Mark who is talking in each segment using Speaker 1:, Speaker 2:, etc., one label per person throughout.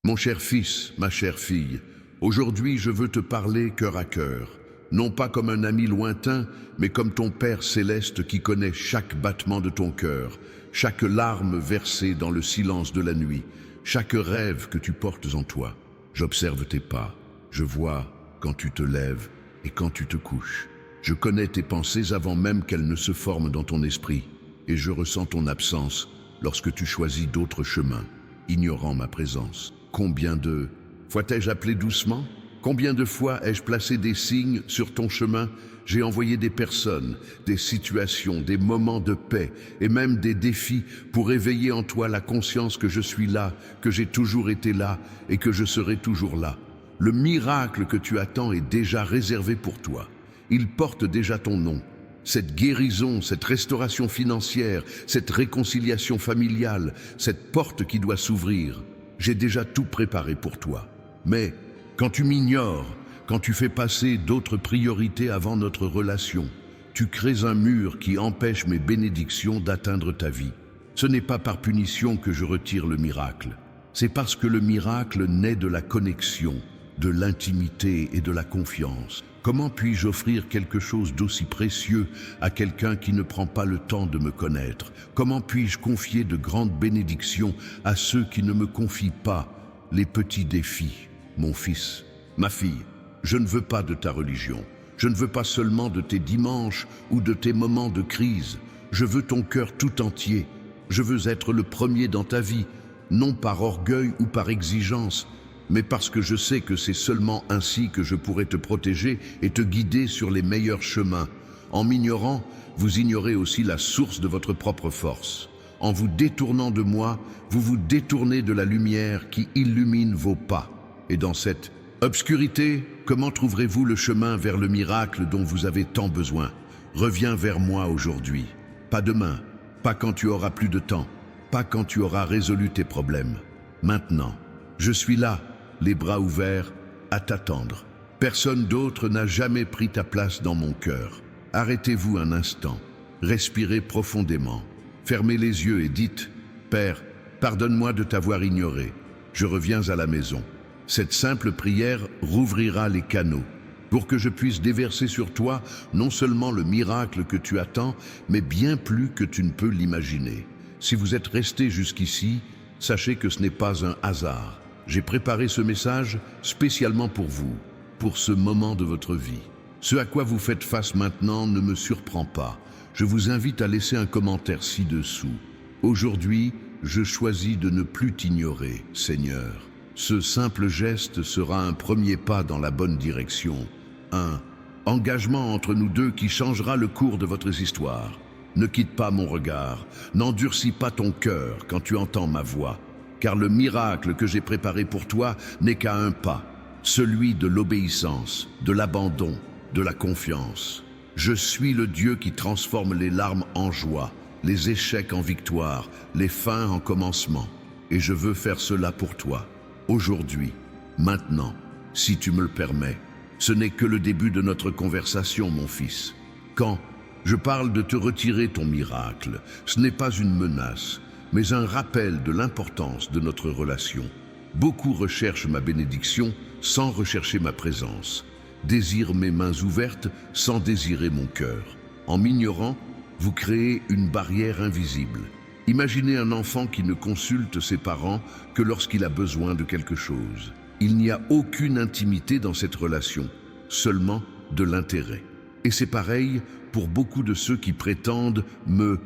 Speaker 1: Mon cher fils, ma chère fille, aujourd'hui je veux te parler cœur à cœur, non pas comme un ami lointain, mais comme ton Père céleste qui connaît chaque battement de ton cœur, chaque larme versée dans le silence de la nuit, chaque rêve que tu portes en toi. J'observe tes pas, je vois quand tu te lèves et quand tu te couches. Je connais tes pensées avant même qu'elles ne se forment dans ton esprit, et je ressens ton absence lorsque tu choisis d'autres chemins, ignorant ma présence. Combien de fois t'ai-je appelé doucement? Combien de fois ai-je placé des signes sur ton chemin? J'ai envoyé des personnes, des situations, des moments de paix et même des défis pour éveiller en toi la conscience que je suis là, que j'ai toujours été là et que je serai toujours là. Le miracle que tu attends est déjà réservé pour toi. Il porte déjà ton nom. Cette guérison, cette restauration financière, cette réconciliation familiale, cette porte qui doit s'ouvrir, j'ai déjà tout préparé pour toi. Mais quand tu m'ignores, quand tu fais passer d'autres priorités avant notre relation, tu crées un mur qui empêche mes bénédictions d'atteindre ta vie. Ce n'est pas par punition que je retire le miracle. C'est parce que le miracle naît de la connexion, de l'intimité et de la confiance. Comment puis-je offrir quelque chose d'aussi précieux à quelqu'un qui ne prend pas le temps de me connaître? Comment puis-je confier de grandes bénédictions à ceux qui ne me confient pas les petits défis? Mon fils, ma fille, je ne veux pas de ta religion. Je ne veux pas seulement de tes dimanches ou de tes moments de crise. Je veux ton cœur tout entier. Je veux être le premier dans ta vie, non par orgueil ou par exigence, mais parce que je sais que c'est seulement ainsi que je pourrai te protéger et te guider sur les meilleurs chemins. En m'ignorant, vous ignorez aussi la source de votre propre force. En vous détournant de moi, vous vous détournez de la lumière qui illumine vos pas. Et dans cette obscurité, comment trouverez-vous le chemin vers le miracle dont vous avez tant besoin? Reviens vers moi aujourd'hui. Pas demain, pas quand tu auras plus de temps, pas quand tu auras résolu tes problèmes. Maintenant, je suis là, les bras ouverts, à t'attendre. Personne d'autre n'a jamais pris ta place dans mon cœur. Arrêtez-vous un instant, respirez profondément, fermez les yeux et dites « Père, pardonne-moi de t'avoir ignoré, je reviens à la maison ». Cette simple prière rouvrira les canaux pour que je puisse déverser sur toi non seulement le miracle que tu attends, mais bien plus que tu ne peux l'imaginer. Si vous êtes resté jusqu'ici, sachez que ce n'est pas un hasard. J'ai préparé ce message spécialement pour vous, pour ce moment de votre vie. Ce à quoi vous faites face maintenant ne me surprend pas. Je vous invite à laisser un commentaire ci-dessous. Aujourd'hui, je choisis de ne plus t'ignorer, Seigneur. Ce simple geste sera un premier pas dans la bonne direction. Un engagement entre nous deux qui changera le cours de votre histoire. Ne quitte pas mon regard, n'endurcis pas ton cœur quand tu entends ma voix, car le miracle que j'ai préparé pour toi n'est qu'à un pas, celui de l'obéissance, de l'abandon, de la confiance. Je suis le Dieu qui transforme les larmes en joie, les échecs en victoire, les fins en commencement, et je veux faire cela pour toi. Aujourd'hui, maintenant, si tu me le permets, ce n'est que le début de notre conversation, mon fils. Quand je parle de te retirer ton miracle, ce n'est pas une menace, mais un rappel de l'importance de notre relation. Beaucoup recherchent ma bénédiction sans rechercher ma présence, désirent mes mains ouvertes sans désirer mon cœur. En m'ignorant, vous créez une barrière invisible. Imaginez un enfant qui ne consulte ses parents que lorsqu'il a besoin de quelque chose. Il n'y a aucune intimité dans cette relation, seulement de l'intérêt. Et c'est pareil pour beaucoup de ceux qui prétendent me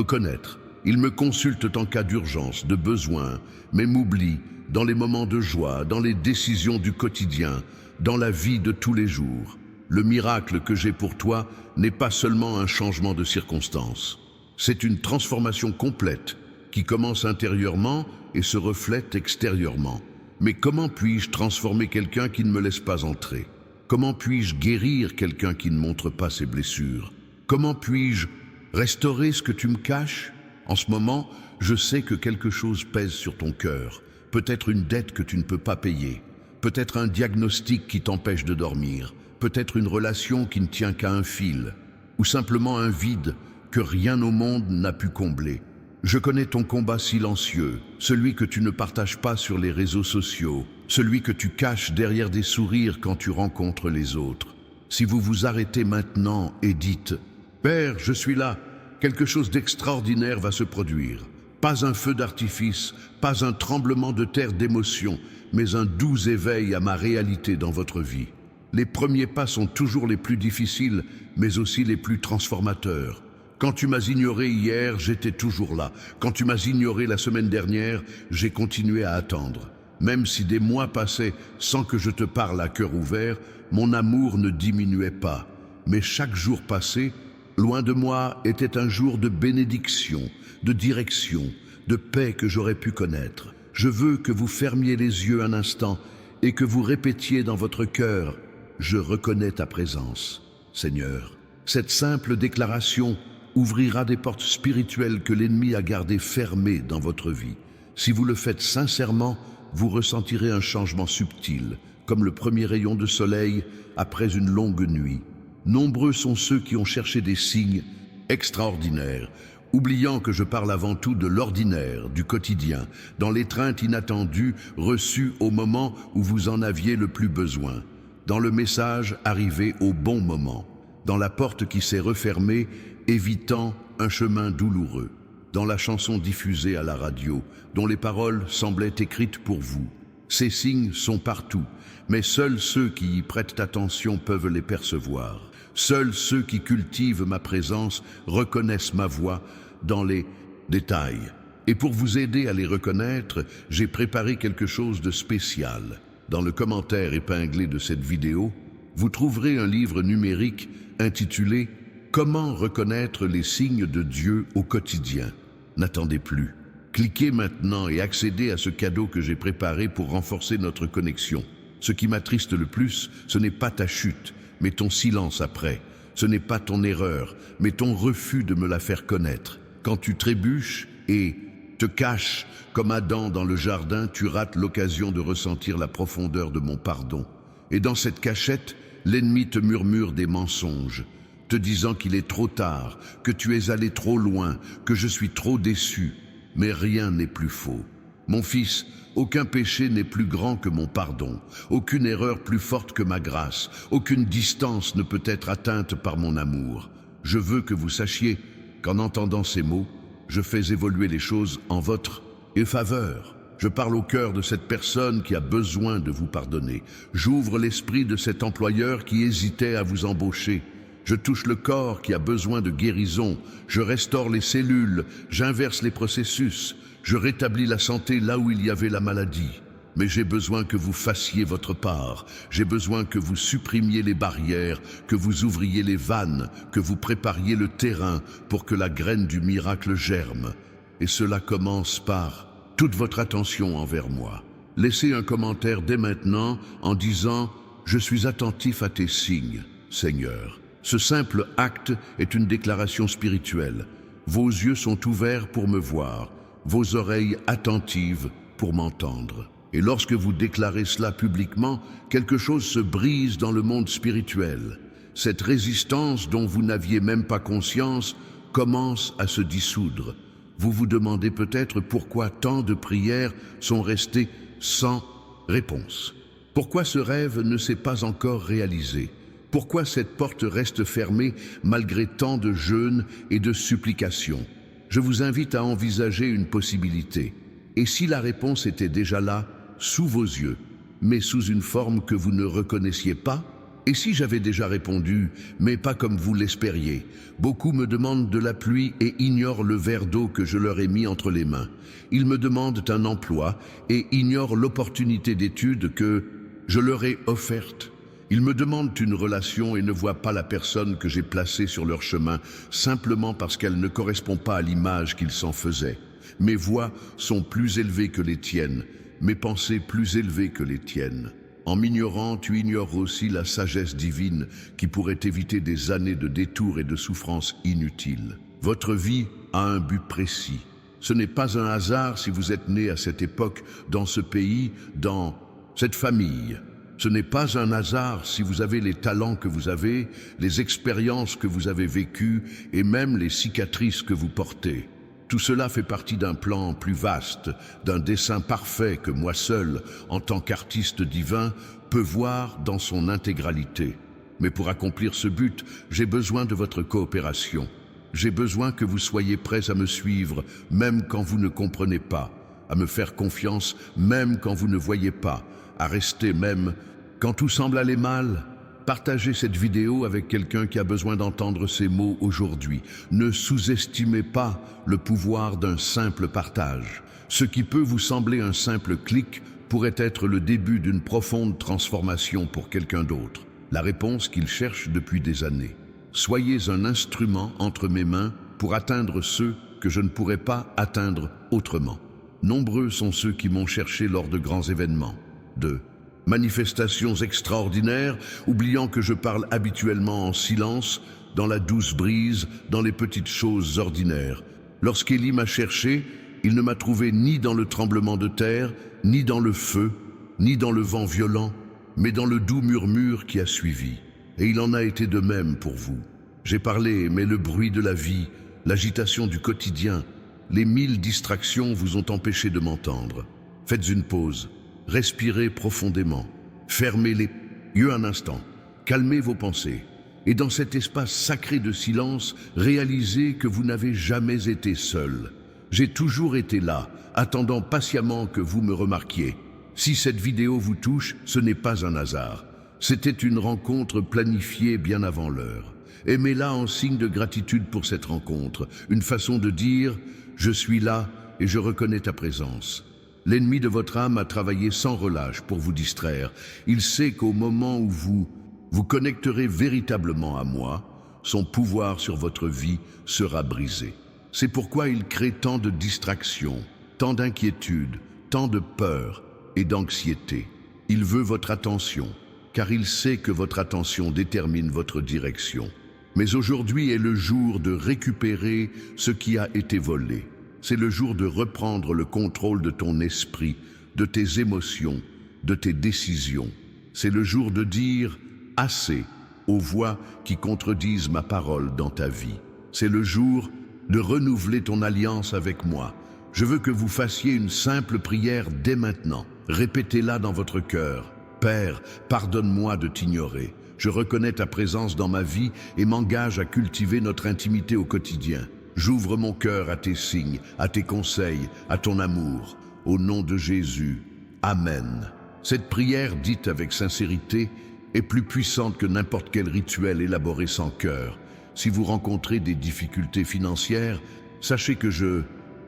Speaker 1: connaître. Ils me consultent en cas d'urgence, de besoin, mais m'oublient dans les moments de joie, dans les décisions du quotidien, dans la vie de tous les jours. Le miracle que j'ai pour toi n'est pas seulement un changement de circonstances. C'est une transformation complète qui commence intérieurement et se reflète extérieurement. Mais comment puis-je transformer quelqu'un qui ne me laisse pas entrer? Comment puis-je guérir quelqu'un qui ne montre pas ses blessures? Comment puis-je restaurer ce que tu me caches? En ce moment, je sais que quelque chose pèse sur ton cœur. Peut-être une dette que tu ne peux pas payer. Peut-être un diagnostic qui t'empêche de dormir. Peut-être une relation qui ne tient qu'à un fil. Ou simplement un vide que rien au monde n'a pu combler. Je connais ton combat silencieux, celui que tu ne partages pas sur les réseaux sociaux, celui que tu caches derrière des sourires quand tu rencontres les autres. Si vous vous arrêtez maintenant et dites « Père, je suis là », quelque chose d'extraordinaire va se produire. Pas un feu d'artifice, pas un tremblement de terre d'émotion, mais un doux éveil à ma réalité dans votre vie. Les premiers pas sont toujours les plus difficiles, mais aussi les plus transformateurs. Quand tu m'as ignoré hier, j'étais toujours là. Quand tu m'as ignoré la semaine dernière, j'ai continué à attendre. Même si des mois passaient sans que je te parle à cœur ouvert, mon amour ne diminuait pas. Mais chaque jour passé, loin de moi, était un jour de bénédiction, de direction, de paix que j'aurais pu connaître. Je veux que vous fermiez les yeux un instant et que vous répétiez dans votre cœur « Je reconnais ta présence, Seigneur ». Cette simple déclaration ouvrira des portes spirituelles que l'ennemi a gardées fermées dans votre vie. Si vous le faites sincèrement, vous ressentirez un changement subtil, comme le premier rayon de soleil après une longue nuit. Nombreux sont ceux qui ont cherché des signes extraordinaires, oubliant que je parle avant tout de l'ordinaire, du quotidien, dans l'étreinte inattendue reçue au moment où vous en aviez le plus besoin, dans le message arrivé au bon moment, dans la porte qui s'est refermée, évitant un chemin douloureux, dans la chanson diffusée à la radio, dont les paroles semblaient écrites pour vous. Ces signes sont partout, mais seuls ceux qui y prêtent attention peuvent les percevoir. Seuls ceux qui cultivent ma présence reconnaissent ma voix dans les détails. Et pour vous aider à les reconnaître, j'ai préparé quelque chose de spécial. Dans le commentaire épinglé de cette vidéo, vous trouverez un livre numérique intitulé « Comment reconnaître les signes de Dieu au quotidien ?» N'attendez plus. Cliquez maintenant et accédez à ce cadeau que j'ai préparé pour renforcer notre connexion. Ce qui m'attriste le plus, ce n'est pas ta chute, mais ton silence après. Ce n'est pas ton erreur, mais ton refus de me la faire connaître. Quand tu trébuches et te caches comme Adam dans le jardin, tu rates l'occasion de ressentir la profondeur de mon pardon. Et dans cette cachette, l'ennemi te murmure des mensonges, te disant qu'il est trop tard, que tu es allé trop loin, que je suis trop déçu. Mais rien n'est plus faux. Mon fils, aucun péché n'est plus grand que mon pardon, aucune erreur plus forte que ma grâce, aucune distance ne peut être atteinte par mon amour. Je veux que vous sachiez qu'en entendant ces mots, je fais évoluer les choses en votre faveur. Je parle au cœur de cette personne qui a besoin de vous pardonner. J'ouvre l'esprit de cet employeur qui hésitait à vous embaucher. Je touche le corps qui a besoin de guérison. Je restaure les cellules, j'inverse les processus. Je rétablis la santé là où il y avait la maladie. Mais j'ai besoin que vous fassiez votre part. J'ai besoin que vous supprimiez les barrières, que vous ouvriez les vannes, que vous prépariez le terrain pour que la graine du miracle germe. Et cela commence par toute votre attention envers moi. Laissez un commentaire dès maintenant en disant « Je suis attentif à tes signes, Seigneur ». Ce simple acte est une déclaration spirituelle. Vos yeux sont ouverts pour me voir, vos oreilles attentives pour m'entendre. Et lorsque vous déclarez cela publiquement, quelque chose se brise dans le monde spirituel. Cette résistance dont vous n'aviez même pas conscience commence à se dissoudre. Vous vous demandez peut-être pourquoi tant de prières sont restées sans réponse. Pourquoi ce rêve ne s'est pas encore réalisé? Pourquoi cette porte reste fermée malgré tant de jeûnes et de supplications? Je vous invite à envisager une possibilité. Et si la réponse était déjà là, sous vos yeux, mais sous une forme que vous ne reconnaissiez pas? Et si j'avais déjà répondu, mais pas comme vous l'espériez? Beaucoup me demandent de la pluie et ignorent le verre d'eau que je leur ai mis entre les mains. Ils me demandent un emploi et ignorent l'opportunité d'études que je leur ai offerte. Ils me demandent une relation et ne voient pas la personne que j'ai placée sur leur chemin simplement parce qu'elle ne correspond pas à l'image qu'ils s'en faisaient. Mes voix sont plus élevées que les tiennes, mes pensées plus élevées que les tiennes. En m'ignorant, tu ignores aussi la sagesse divine qui pourrait éviter des années de détours et de souffrances inutiles. Votre vie a un but précis. Ce n'est pas un hasard si vous êtes né à cette époque, dans ce pays, dans cette famille. Ce n'est pas un hasard si vous avez les talents que vous avez, les expériences que vous avez vécues et même les cicatrices que vous portez. Tout Tout cela fait partie d'un plan plus vaste, d'un dessein parfait que moi seul, en tant qu'artiste divin, peux voir dans son intégralité. Mais pour accomplir ce but, j'ai besoin de votre coopération. J'ai besoin que vous soyez prêts à me suivre, même quand vous ne comprenez pas, à me faire confiance, même quand vous ne voyez pas, à rester même quand tout semble aller mal. Partagez cette vidéo avec quelqu'un qui a besoin d'entendre ces mots aujourd'hui. Ne sous-estimez pas le pouvoir d'un simple partage. Ce qui peut vous sembler un simple clic pourrait être le début d'une profonde transformation pour quelqu'un d'autre. La réponse qu'il cherche depuis des années. Soyez un instrument entre mes mains pour atteindre ceux que je ne pourrais pas atteindre autrement. Nombreux sont ceux qui m'ont cherché lors de grands événements, de manifestations extraordinaires, oubliant que je parle habituellement en silence, dans la douce brise, dans les petites choses ordinaires. Lorsqu'Élie m'a cherché, il ne m'a trouvé ni dans le tremblement de terre, ni dans le feu, ni dans le vent violent, mais dans le doux murmure qui a suivi. Et il en a été de même pour vous. J'ai parlé, mais le bruit de la vie, l'agitation du quotidien, les 1000 distractions vous ont empêché de m'entendre. Faites une pause. Respirez profondément, fermez les yeux un instant, calmez vos pensées. Et dans cet espace sacré de silence, réalisez que vous n'avez jamais été seul. J'ai toujours été là, attendant patiemment que vous me remarquiez. Si cette vidéo vous touche, ce n'est pas un hasard. C'était une rencontre planifiée bien avant l'heure. Aimez-la en signe de gratitude pour cette rencontre, une façon de dire « Je suis là et je reconnais ta présence ». L'ennemi de votre âme a travaillé sans relâche pour vous distraire. Il sait qu'au moment où vous connecterez véritablement à moi, son pouvoir sur votre vie sera brisé. C'est pourquoi il crée tant de distractions, tant d'inquiétudes, tant de peur et d'anxiété. Il veut votre attention, car il sait que votre attention détermine votre direction. Mais aujourd'hui est le jour de récupérer ce qui a été volé. C'est le jour de reprendre le contrôle de ton esprit, de tes émotions, de tes décisions. C'est le jour de dire « assez » aux voix qui contredisent ma parole dans ta vie. C'est le jour de renouveler ton alliance avec moi. Je veux que vous fassiez une simple prière dès maintenant. Répétez-la dans votre cœur. « Père, pardonne-moi de t'ignorer. Je reconnais ta présence dans ma vie et m'engage à cultiver notre intimité au quotidien. J'ouvre mon cœur à tes signes, à tes conseils, à ton amour. Au nom de Jésus, Amen. » Cette prière dite avec sincérité est plus puissante que n'importe quel rituel élaboré sans cœur. Si vous rencontrez des difficultés financières, sachez que je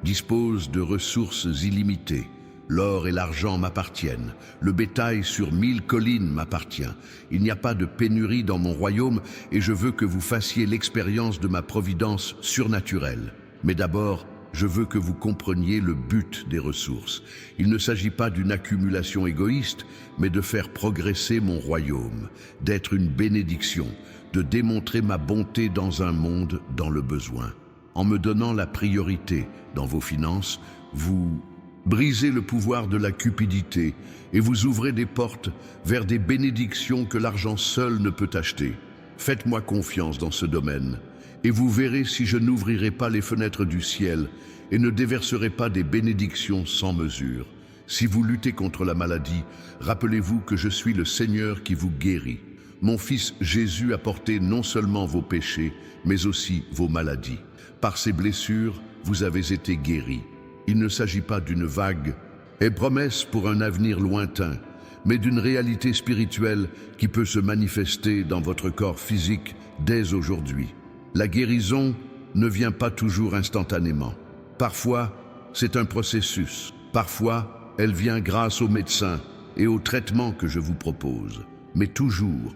Speaker 1: dispose de ressources illimitées. L'or et l'argent m'appartiennent. Le bétail sur 1000 collines m'appartient. Il n'y a pas de pénurie dans mon royaume et je veux que vous fassiez l'expérience de ma providence surnaturelle. Mais d'abord, je veux que vous compreniez le but des ressources. Il ne s'agit pas d'une accumulation égoïste, mais de faire progresser mon royaume, d'être une bénédiction, de démontrer ma bonté dans un monde dans le besoin. En me donnant la priorité dans vos finances, vous brisez le pouvoir de la cupidité et vous ouvrez des portes vers des bénédictions que l'argent seul ne peut acheter. Faites-moi confiance dans ce domaine et vous verrez si je n'ouvrirai pas les fenêtres du ciel et ne déverserai pas des bénédictions sans mesure. Si vous luttez contre la maladie, rappelez-vous que je suis le Seigneur qui vous guérit. Mon fils Jésus a porté non seulement vos péchés, mais aussi vos maladies. Par ses blessures, vous avez été guéris. Il ne s'agit pas d'une vague et promesse pour un avenir lointain, mais d'une réalité spirituelle qui peut se manifester dans votre corps physique dès aujourd'hui. La guérison ne vient pas toujours instantanément. Parfois, c'est un processus. Parfois, elle vient grâce aux médecins et aux traitements que je vous propose. Mais toujours,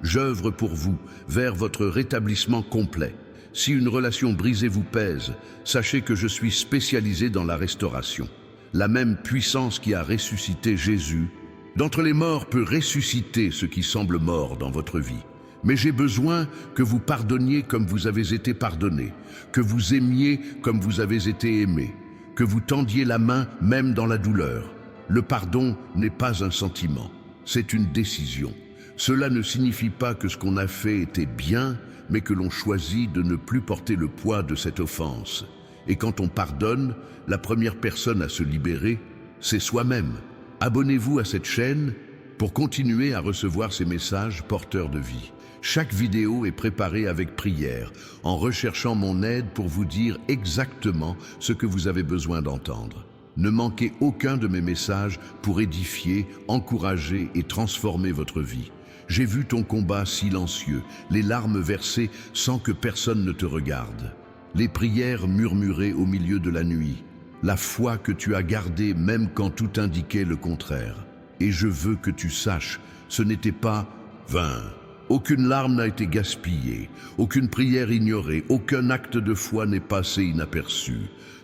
Speaker 1: j'œuvre pour vous vers votre rétablissement complet. Si une relation brisée vous pèse, sachez que je suis spécialisé dans la restauration. La même puissance qui a ressuscité Jésus d'entre les morts peut ressusciter ce qui semble mort dans votre vie. Mais j'ai besoin que vous pardonniez comme vous avez été pardonné, que vous aimiez comme vous avez été aimé, que vous tendiez la main même dans la douleur. Le pardon n'est pas un sentiment, c'est une décision. Cela ne signifie pas que ce qu'on a fait était bien, mais que l'on choisit de ne plus porter le poids de cette offense. Et quand on pardonne, la première personne à se libérer, c'est soi-même. Abonnez-vous à cette chaîne pour continuer à recevoir ces messages porteurs de vie. Chaque vidéo est préparée avec prière, en recherchant mon aide pour vous dire exactement ce que vous avez besoin d'entendre. Ne manquez aucun de mes messages pour édifier, encourager et transformer votre vie. J'ai vu ton combat silencieux, les larmes versées sans que personne ne te regarde, les prières murmurées au milieu de la nuit, la foi que tu as gardée même quand tout indiquait le contraire. Et je veux que tu saches, ce n'était pas vain. Aucune larme n'a été gaspillée, aucune prière ignorée, aucun acte de foi n'est passé inaperçu.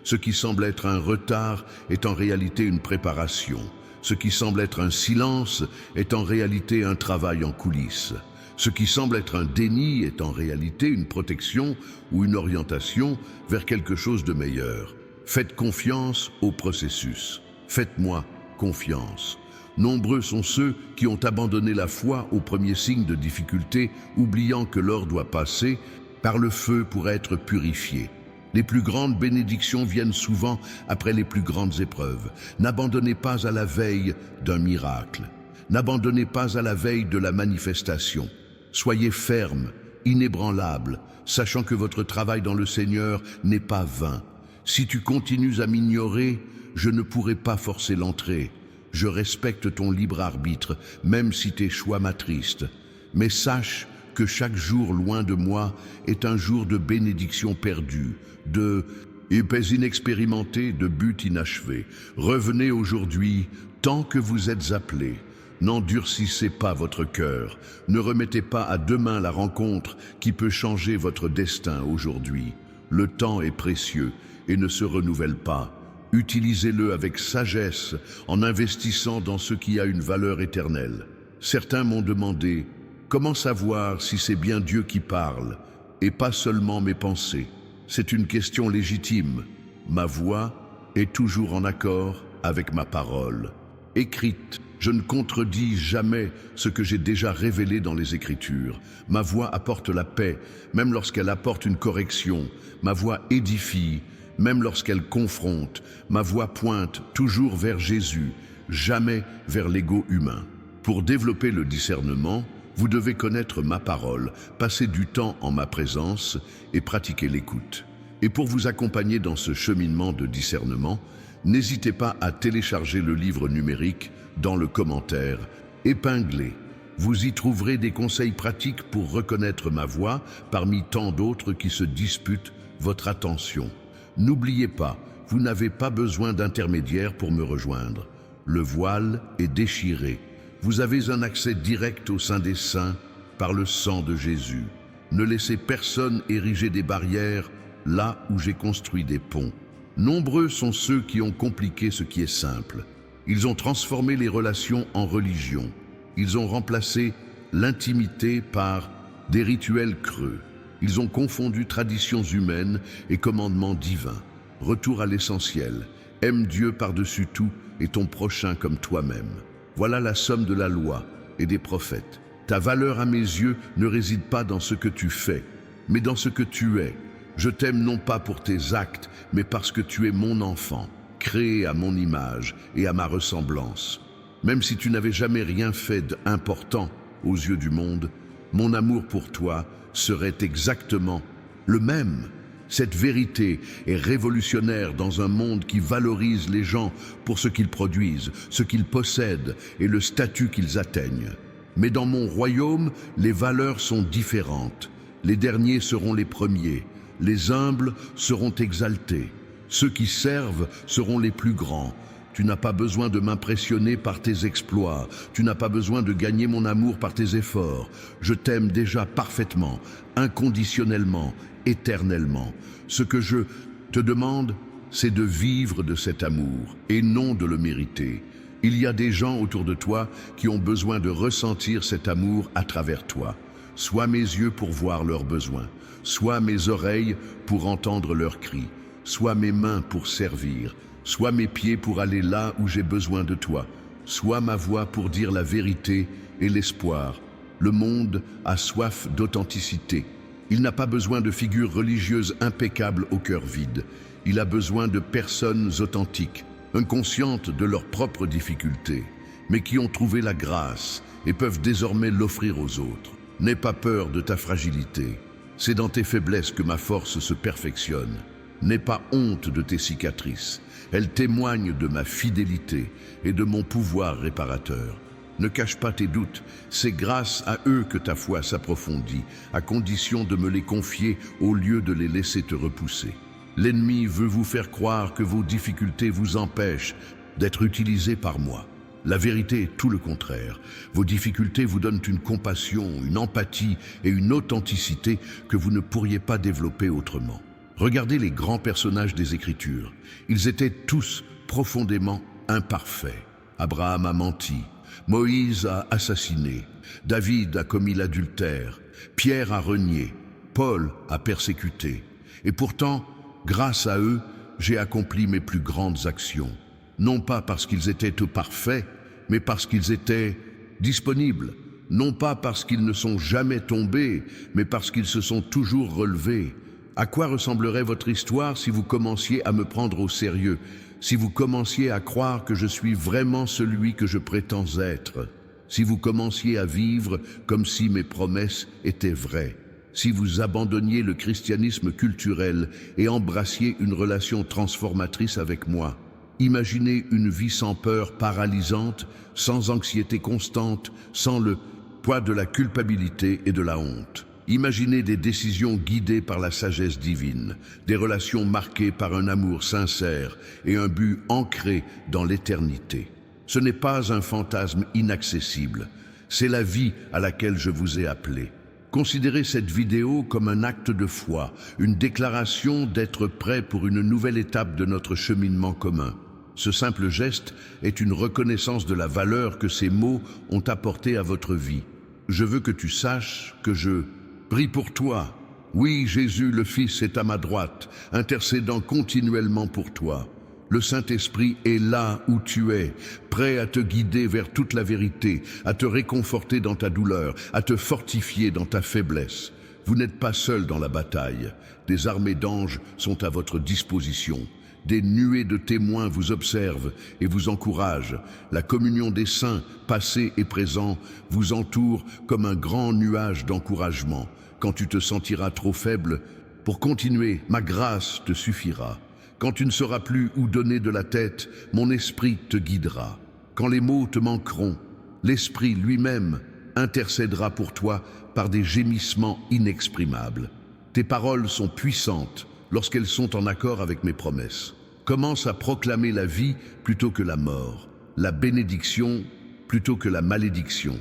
Speaker 1: Ce qui semble être un retard est en réalité une préparation. Ce qui semble être un silence est en réalité un travail en coulisses. Ce qui semble être un déni est en réalité une protection ou une orientation vers quelque chose de meilleur. Faites confiance au processus. Faites-moi confiance. Nombreux sont ceux qui ont abandonné la foi au premier signe de difficulté, oubliant que l'or doit passer par le feu pour être purifié. Les plus grandes bénédictions viennent souvent après les plus grandes épreuves. N'abandonnez pas à la veille d'un miracle. N'abandonnez pas à la veille de la manifestation. Soyez ferme, inébranlable, sachant que votre travail dans le Seigneur n'est pas vain. Si tu continues à m'ignorer, je ne pourrai pas forcer l'entrée. Je respecte ton libre arbitre, même si tes choix m'attristent. Mais sache que chaque jour loin de moi est un jour de bénédiction perdue, de épais inexpérimentés, de but inachevé. Revenez aujourd'hui, tant que vous êtes appelés. N'endurcissez pas votre cœur. Ne remettez pas à demain la rencontre qui peut changer votre destin aujourd'hui. Le temps est précieux et ne se renouvelle pas. Utilisez-le avec sagesse en investissant dans ce qui a une valeur éternelle. Certains m'ont demandé « Comment savoir si c'est bien Dieu qui parle et pas seulement mes pensées ?» C'est une question légitime. Ma voix est toujours en accord avec ma parole. Écrite, je ne contredis jamais ce que j'ai déjà révélé dans les Écritures. Ma voix apporte la paix, même lorsqu'elle apporte une correction. Ma voix édifie, même lorsqu'elle confronte. Ma voix pointe toujours vers Jésus, jamais vers l'ego humain. Pour développer le discernement, vous devez connaître ma parole, passer du temps en ma présence et pratiquer l'écoute. Et pour vous accompagner dans ce cheminement de discernement, n'hésitez pas à télécharger le livre numérique dans le commentaire épinglé. Vous y trouverez des conseils pratiques pour reconnaître ma voix parmi tant d'autres qui se disputent votre attention. N'oubliez pas, vous n'avez pas besoin d'intermédiaire pour me rejoindre. Le voile est déchiré. Vous avez un accès direct au sein des saints par le sang de Jésus. Ne laissez personne ériger des barrières là où j'ai construit des ponts. Nombreux sont ceux qui ont compliqué ce qui est simple. Ils ont transformé les relations en religion. Ils ont remplacé l'intimité par des rituels creux. Ils ont confondu traditions humaines et commandements divins. Retour à l'essentiel. Aime Dieu par-dessus tout et ton prochain comme toi-même. Voilà la somme de la loi et des prophètes. Ta valeur à mes yeux ne réside pas dans ce que tu fais, mais dans ce que tu es. Je t'aime non pas pour tes actes, mais parce que tu es mon enfant, créé à mon image et à ma ressemblance. Même si tu n'avais jamais rien fait d'important aux yeux du monde, mon amour pour toi serait exactement le même. Cette vérité est révolutionnaire dans un monde qui valorise les gens pour ce qu'ils produisent, ce qu'ils possèdent et le statut qu'ils atteignent. Mais dans mon royaume, les valeurs sont différentes. Les derniers seront les premiers, les humbles seront exaltés, ceux qui servent seront les plus grands. Tu n'as pas besoin de m'impressionner par tes exploits. Tu n'as pas besoin de gagner mon amour par tes efforts. Je t'aime déjà parfaitement, inconditionnellement, éternellement. Ce que je te demande, c'est de vivre de cet amour et non de le mériter. Il y a des gens autour de toi qui ont besoin de ressentir cet amour à travers toi. Sois mes yeux pour voir leurs besoins. Sois mes oreilles pour entendre leurs cris. Sois mes mains pour servir. Sois mes pieds pour aller là où j'ai besoin de toi. Sois ma voix pour dire la vérité et l'espoir. Le monde a soif d'authenticité. Il n'a pas besoin de figures religieuses impeccables au cœur vide. Il a besoin de personnes authentiques, inconscientes de leurs propres difficultés, mais qui ont trouvé la grâce et peuvent désormais l'offrir aux autres. N'aie pas peur de ta fragilité. C'est dans tes faiblesses que ma force se perfectionne. N'aie pas honte de tes cicatrices. Elles témoignent de ma fidélité et de mon pouvoir réparateur. Ne cache pas tes doutes, c'est grâce à eux que ta foi s'approfondit, à condition de me les confier au lieu de les laisser te repousser. L'ennemi veut vous faire croire que vos difficultés vous empêchent d'être utilisés par moi. La vérité est tout le contraire. Vos difficultés vous donnent une compassion, une empathie et une authenticité que vous ne pourriez pas développer autrement. Regardez les grands personnages des Écritures. Ils étaient tous profondément imparfaits. Abraham a menti, Moïse a assassiné, David a commis l'adultère, Pierre a renié, Paul a persécuté. Et pourtant, grâce à eux, j'ai accompli mes plus grandes actions. Non pas parce qu'ils étaient parfaits, mais parce qu'ils étaient disponibles. Non pas parce qu'ils ne sont jamais tombés, mais parce qu'ils se sont toujours relevés. À quoi ressemblerait votre histoire si vous commenciez à me prendre au sérieux, si vous commenciez à croire que je suis vraiment celui que je prétends être, si vous commenciez à vivre comme si mes promesses étaient vraies, si vous abandonniez le christianisme culturel et embrassiez une relation transformatrice avec moi? Imaginez une vie sans peur paralysante, sans anxiété constante, sans le poids de la culpabilité et de la honte. Imaginez des décisions guidées par la sagesse divine, des relations marquées par un amour sincère et un but ancré dans l'éternité. Ce n'est pas un fantasme inaccessible, c'est la vie à laquelle je vous ai appelé. Considérez cette vidéo comme un acte de foi, une déclaration d'être prêt pour une nouvelle étape de notre cheminement commun. Ce simple geste est une reconnaissance de la valeur que ces mots ont apportée à votre vie. Je veux que tu saches que je prie pour toi. Oui, Jésus le Fils est à ma droite, intercédant continuellement pour toi. Le Saint-Esprit est là où tu es, prêt à te guider vers toute la vérité, à te réconforter dans ta douleur, à te fortifier dans ta faiblesse. Vous n'êtes pas seul dans la bataille. Des armées d'anges sont à votre disposition. Des nuées de témoins vous observent et vous encouragent. La communion des saints, passés et présents, vous entoure comme un grand nuage d'encouragement. Quand tu te sentiras trop faible, pour continuer, ma grâce te suffira. Quand tu ne sauras plus où donner de la tête, mon esprit te guidera. Quand les mots te manqueront, l'esprit lui-même intercédera pour toi par des gémissements inexprimables. Tes paroles sont puissantes lorsqu'elles sont en accord avec mes promesses. Commence à proclamer la vie plutôt que la mort, la bénédiction plutôt que la malédiction,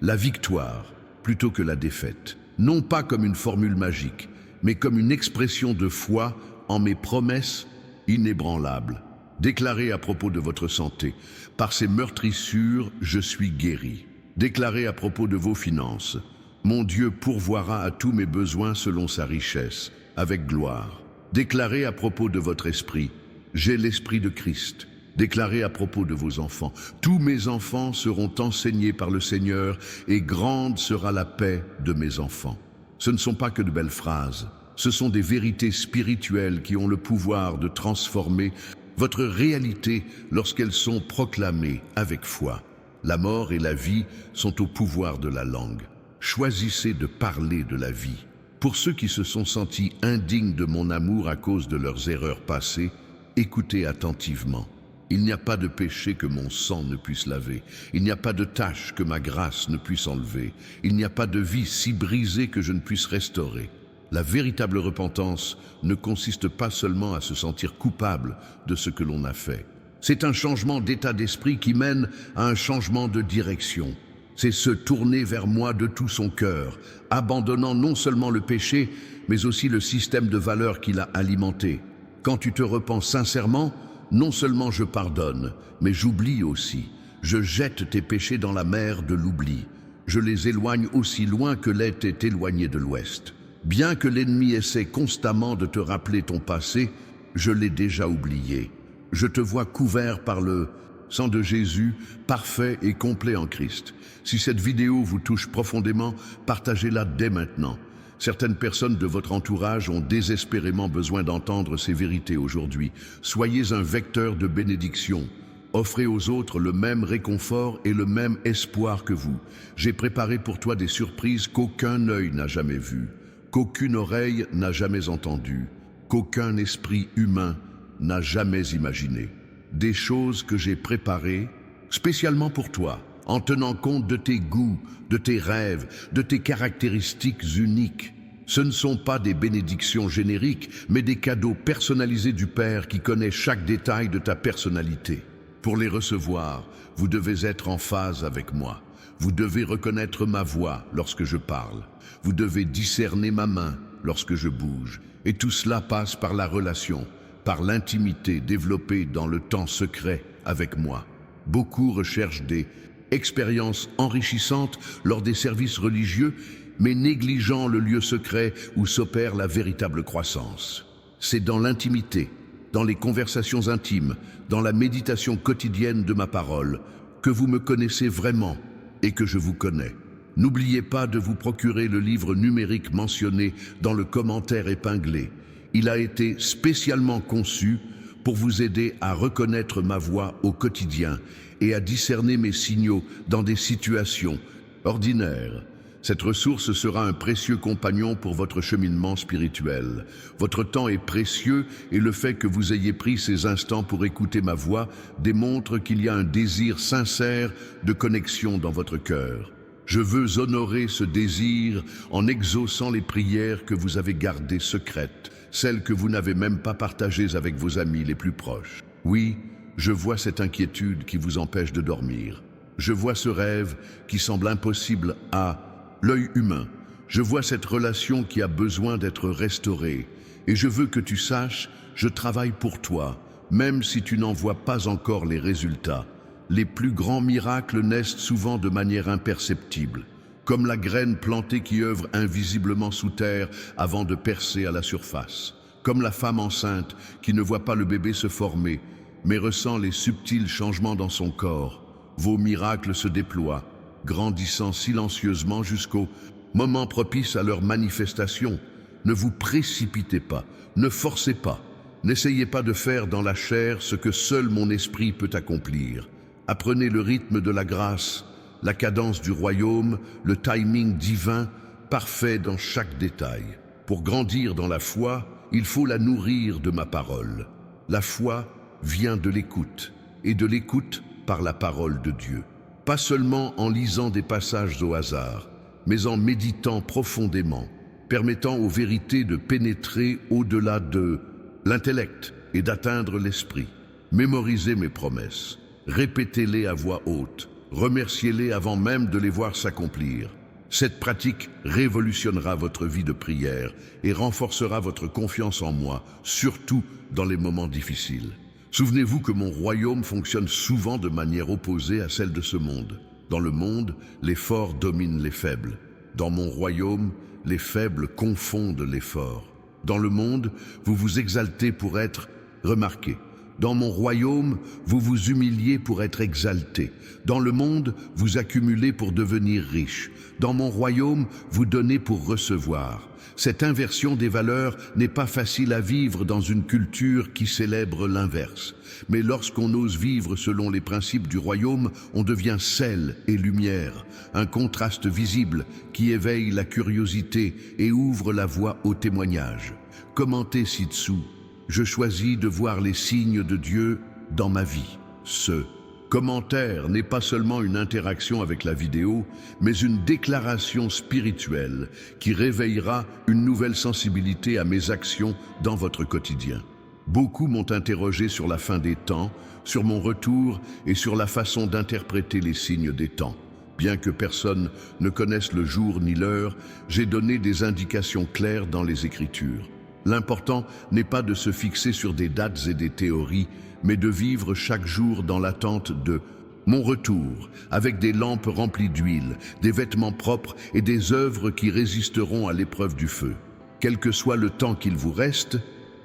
Speaker 1: la victoire plutôt que la défaite. Non pas comme une formule magique, mais comme une expression de foi en mes promesses inébranlables. Déclarez à propos de votre santé, par ces meurtrissures, je suis guéri. Déclarez à propos de vos finances, mon Dieu pourvoira à tous mes besoins selon sa richesse, avec gloire. Déclarez à propos de votre esprit, j'ai l'esprit de Christ. Déclarez à propos de vos enfants, tous mes enfants seront enseignés par le Seigneur et grande sera la paix de mes enfants. Ce ne sont pas que de belles phrases, ce sont des vérités spirituelles qui ont le pouvoir de transformer votre réalité lorsqu'elles sont proclamées avec foi. La mort et la vie sont au pouvoir de la langue. Choisissez de parler de la vie. Pour ceux qui se sont sentis indignes de mon amour à cause de leurs erreurs passées, écoutez attentivement. Il n'y a pas de péché que mon sang ne puisse laver. Il n'y a pas de tâche que ma grâce ne puisse enlever. Il n'y a pas de vie si brisée que je ne puisse restaurer. La véritable repentance ne consiste pas seulement à se sentir coupable de ce que l'on a fait. C'est un changement d'état d'esprit qui mène à un changement de direction. C'est se tourner vers moi de tout son cœur, abandonnant non seulement le péché, mais aussi le système de valeurs qu'il a alimenté. Quand tu te repens sincèrement, non seulement je pardonne, mais j'oublie aussi. Je jette tes péchés dans la mer de l'oubli. Je les éloigne aussi loin que l'est est éloigné de l'ouest. Bien que l'ennemi essaie constamment de te rappeler ton passé, je l'ai déjà oublié. Je te vois couvert par le sang de Jésus, parfait et complet en Christ. Si cette vidéo vous touche profondément, partagez-la dès maintenant. Certaines personnes de votre entourage ont désespérément besoin d'entendre ces vérités aujourd'hui. Soyez un vecteur de bénédiction. Offrez aux autres le même réconfort et le même espoir que vous. J'ai préparé pour toi des surprises qu'aucun œil n'a jamais vues, qu'aucune oreille n'a jamais entendues, qu'aucun esprit humain n'a jamais imaginées. Des choses que j'ai préparées spécialement pour toi, en tenant compte de tes goûts, de tes rêves, de tes caractéristiques uniques. Ce ne sont pas des bénédictions génériques, mais des cadeaux personnalisés du Père qui connaît chaque détail de ta personnalité. Pour les recevoir, vous devez être en phase avec moi. Vous devez reconnaître ma voix lorsque je parle. Vous devez discerner ma main lorsque je bouge. Et tout cela passe par la relation, par l'intimité développée dans le temps secret avec moi. Beaucoup recherchent des expériences enrichissantes lors des services religieux, mais négligeant le lieu secret où s'opère la véritable croissance. C'est dans l'intimité, dans les conversations intimes, dans la méditation quotidienne de ma parole, que vous me connaissez vraiment et que je vous connais. N'oubliez pas de vous procurer le livre numérique mentionné dans le commentaire épinglé. Il a été spécialement conçu pour vous aider à reconnaître ma voix au quotidien et à discerner mes signaux dans des situations ordinaires. Cette ressource sera un précieux compagnon pour votre cheminement spirituel. Votre temps est précieux et le fait que vous ayez pris ces instants pour écouter ma voix démontre qu'il y a un désir sincère de connexion dans votre cœur. Je veux honorer ce désir en exaucant les prières que vous avez gardées secrètes, celles que vous n'avez même pas partagées avec vos amis les plus proches. Oui, je vois cette inquiétude qui vous empêche de dormir. Je vois ce rêve qui semble impossible à l'œil humain. Je vois cette relation qui a besoin d'être restaurée. Et je veux que tu saches, je travaille pour toi, même si tu n'en vois pas encore les résultats. Les plus grands miracles naissent souvent de manière imperceptible, comme la graine plantée qui œuvre invisiblement sous terre avant de percer à la surface, comme la femme enceinte qui ne voit pas le bébé se former, mais ressent les subtils changements dans son corps. Vos miracles se déploient, grandissant silencieusement jusqu'au moment propice à leur manifestation. Ne vous précipitez pas, ne forcez pas, n'essayez pas de faire dans la chair ce que seul mon esprit peut accomplir. Apprenez le rythme de la grâce, la cadence du royaume, le timing divin, parfait dans chaque détail. Pour grandir dans la foi, il faut la nourrir de ma parole. La foi vient de l'écoute, et de l'écoute par la parole de Dieu. Pas seulement en lisant des passages au hasard, mais en méditant profondément, permettant aux vérités de pénétrer au-delà de l'intellect et d'atteindre l'esprit. Mémorisez mes promesses, répétez-les à voix haute, remerciez-les avant même de les voir s'accomplir. Cette pratique révolutionnera votre vie de prière et renforcera votre confiance en moi, surtout dans les moments difficiles. Souvenez-vous que mon royaume fonctionne souvent de manière opposée à celle de ce monde. Dans le monde, les forts dominent les faibles. Dans mon royaume, les faibles confondent les forts. Dans le monde, vous vous exaltez pour être remarqué. Dans mon royaume, vous vous humiliez pour être exalté. Dans le monde, vous accumulez pour devenir riche. Dans mon royaume, vous donnez pour recevoir. Cette inversion des valeurs n'est pas facile à vivre dans une culture qui célèbre l'inverse. Mais lorsqu'on ose vivre selon les principes du royaume, on devient sel et lumière, un contraste visible qui éveille la curiosité et ouvre la voie au témoignage. Commentez ci-dessous. Je choisis de voir les signes de Dieu dans ma vie. Ce commentaire n'est pas seulement une interaction avec la vidéo, mais une déclaration spirituelle qui réveillera une nouvelle sensibilité à mes actions dans votre quotidien. Beaucoup m'ont interrogé sur la fin des temps, sur mon retour et sur la façon d'interpréter les signes des temps. Bien que personne ne connaisse le jour ni l'heure, j'ai donné des indications claires dans les Écritures. L'important n'est pas de se fixer sur des dates et des théories, mais de vivre chaque jour dans l'attente de mon retour, avec des lampes remplies d'huile, des vêtements propres et des œuvres qui résisteront à l'épreuve du feu. Quel que soit le temps qu'il vous reste,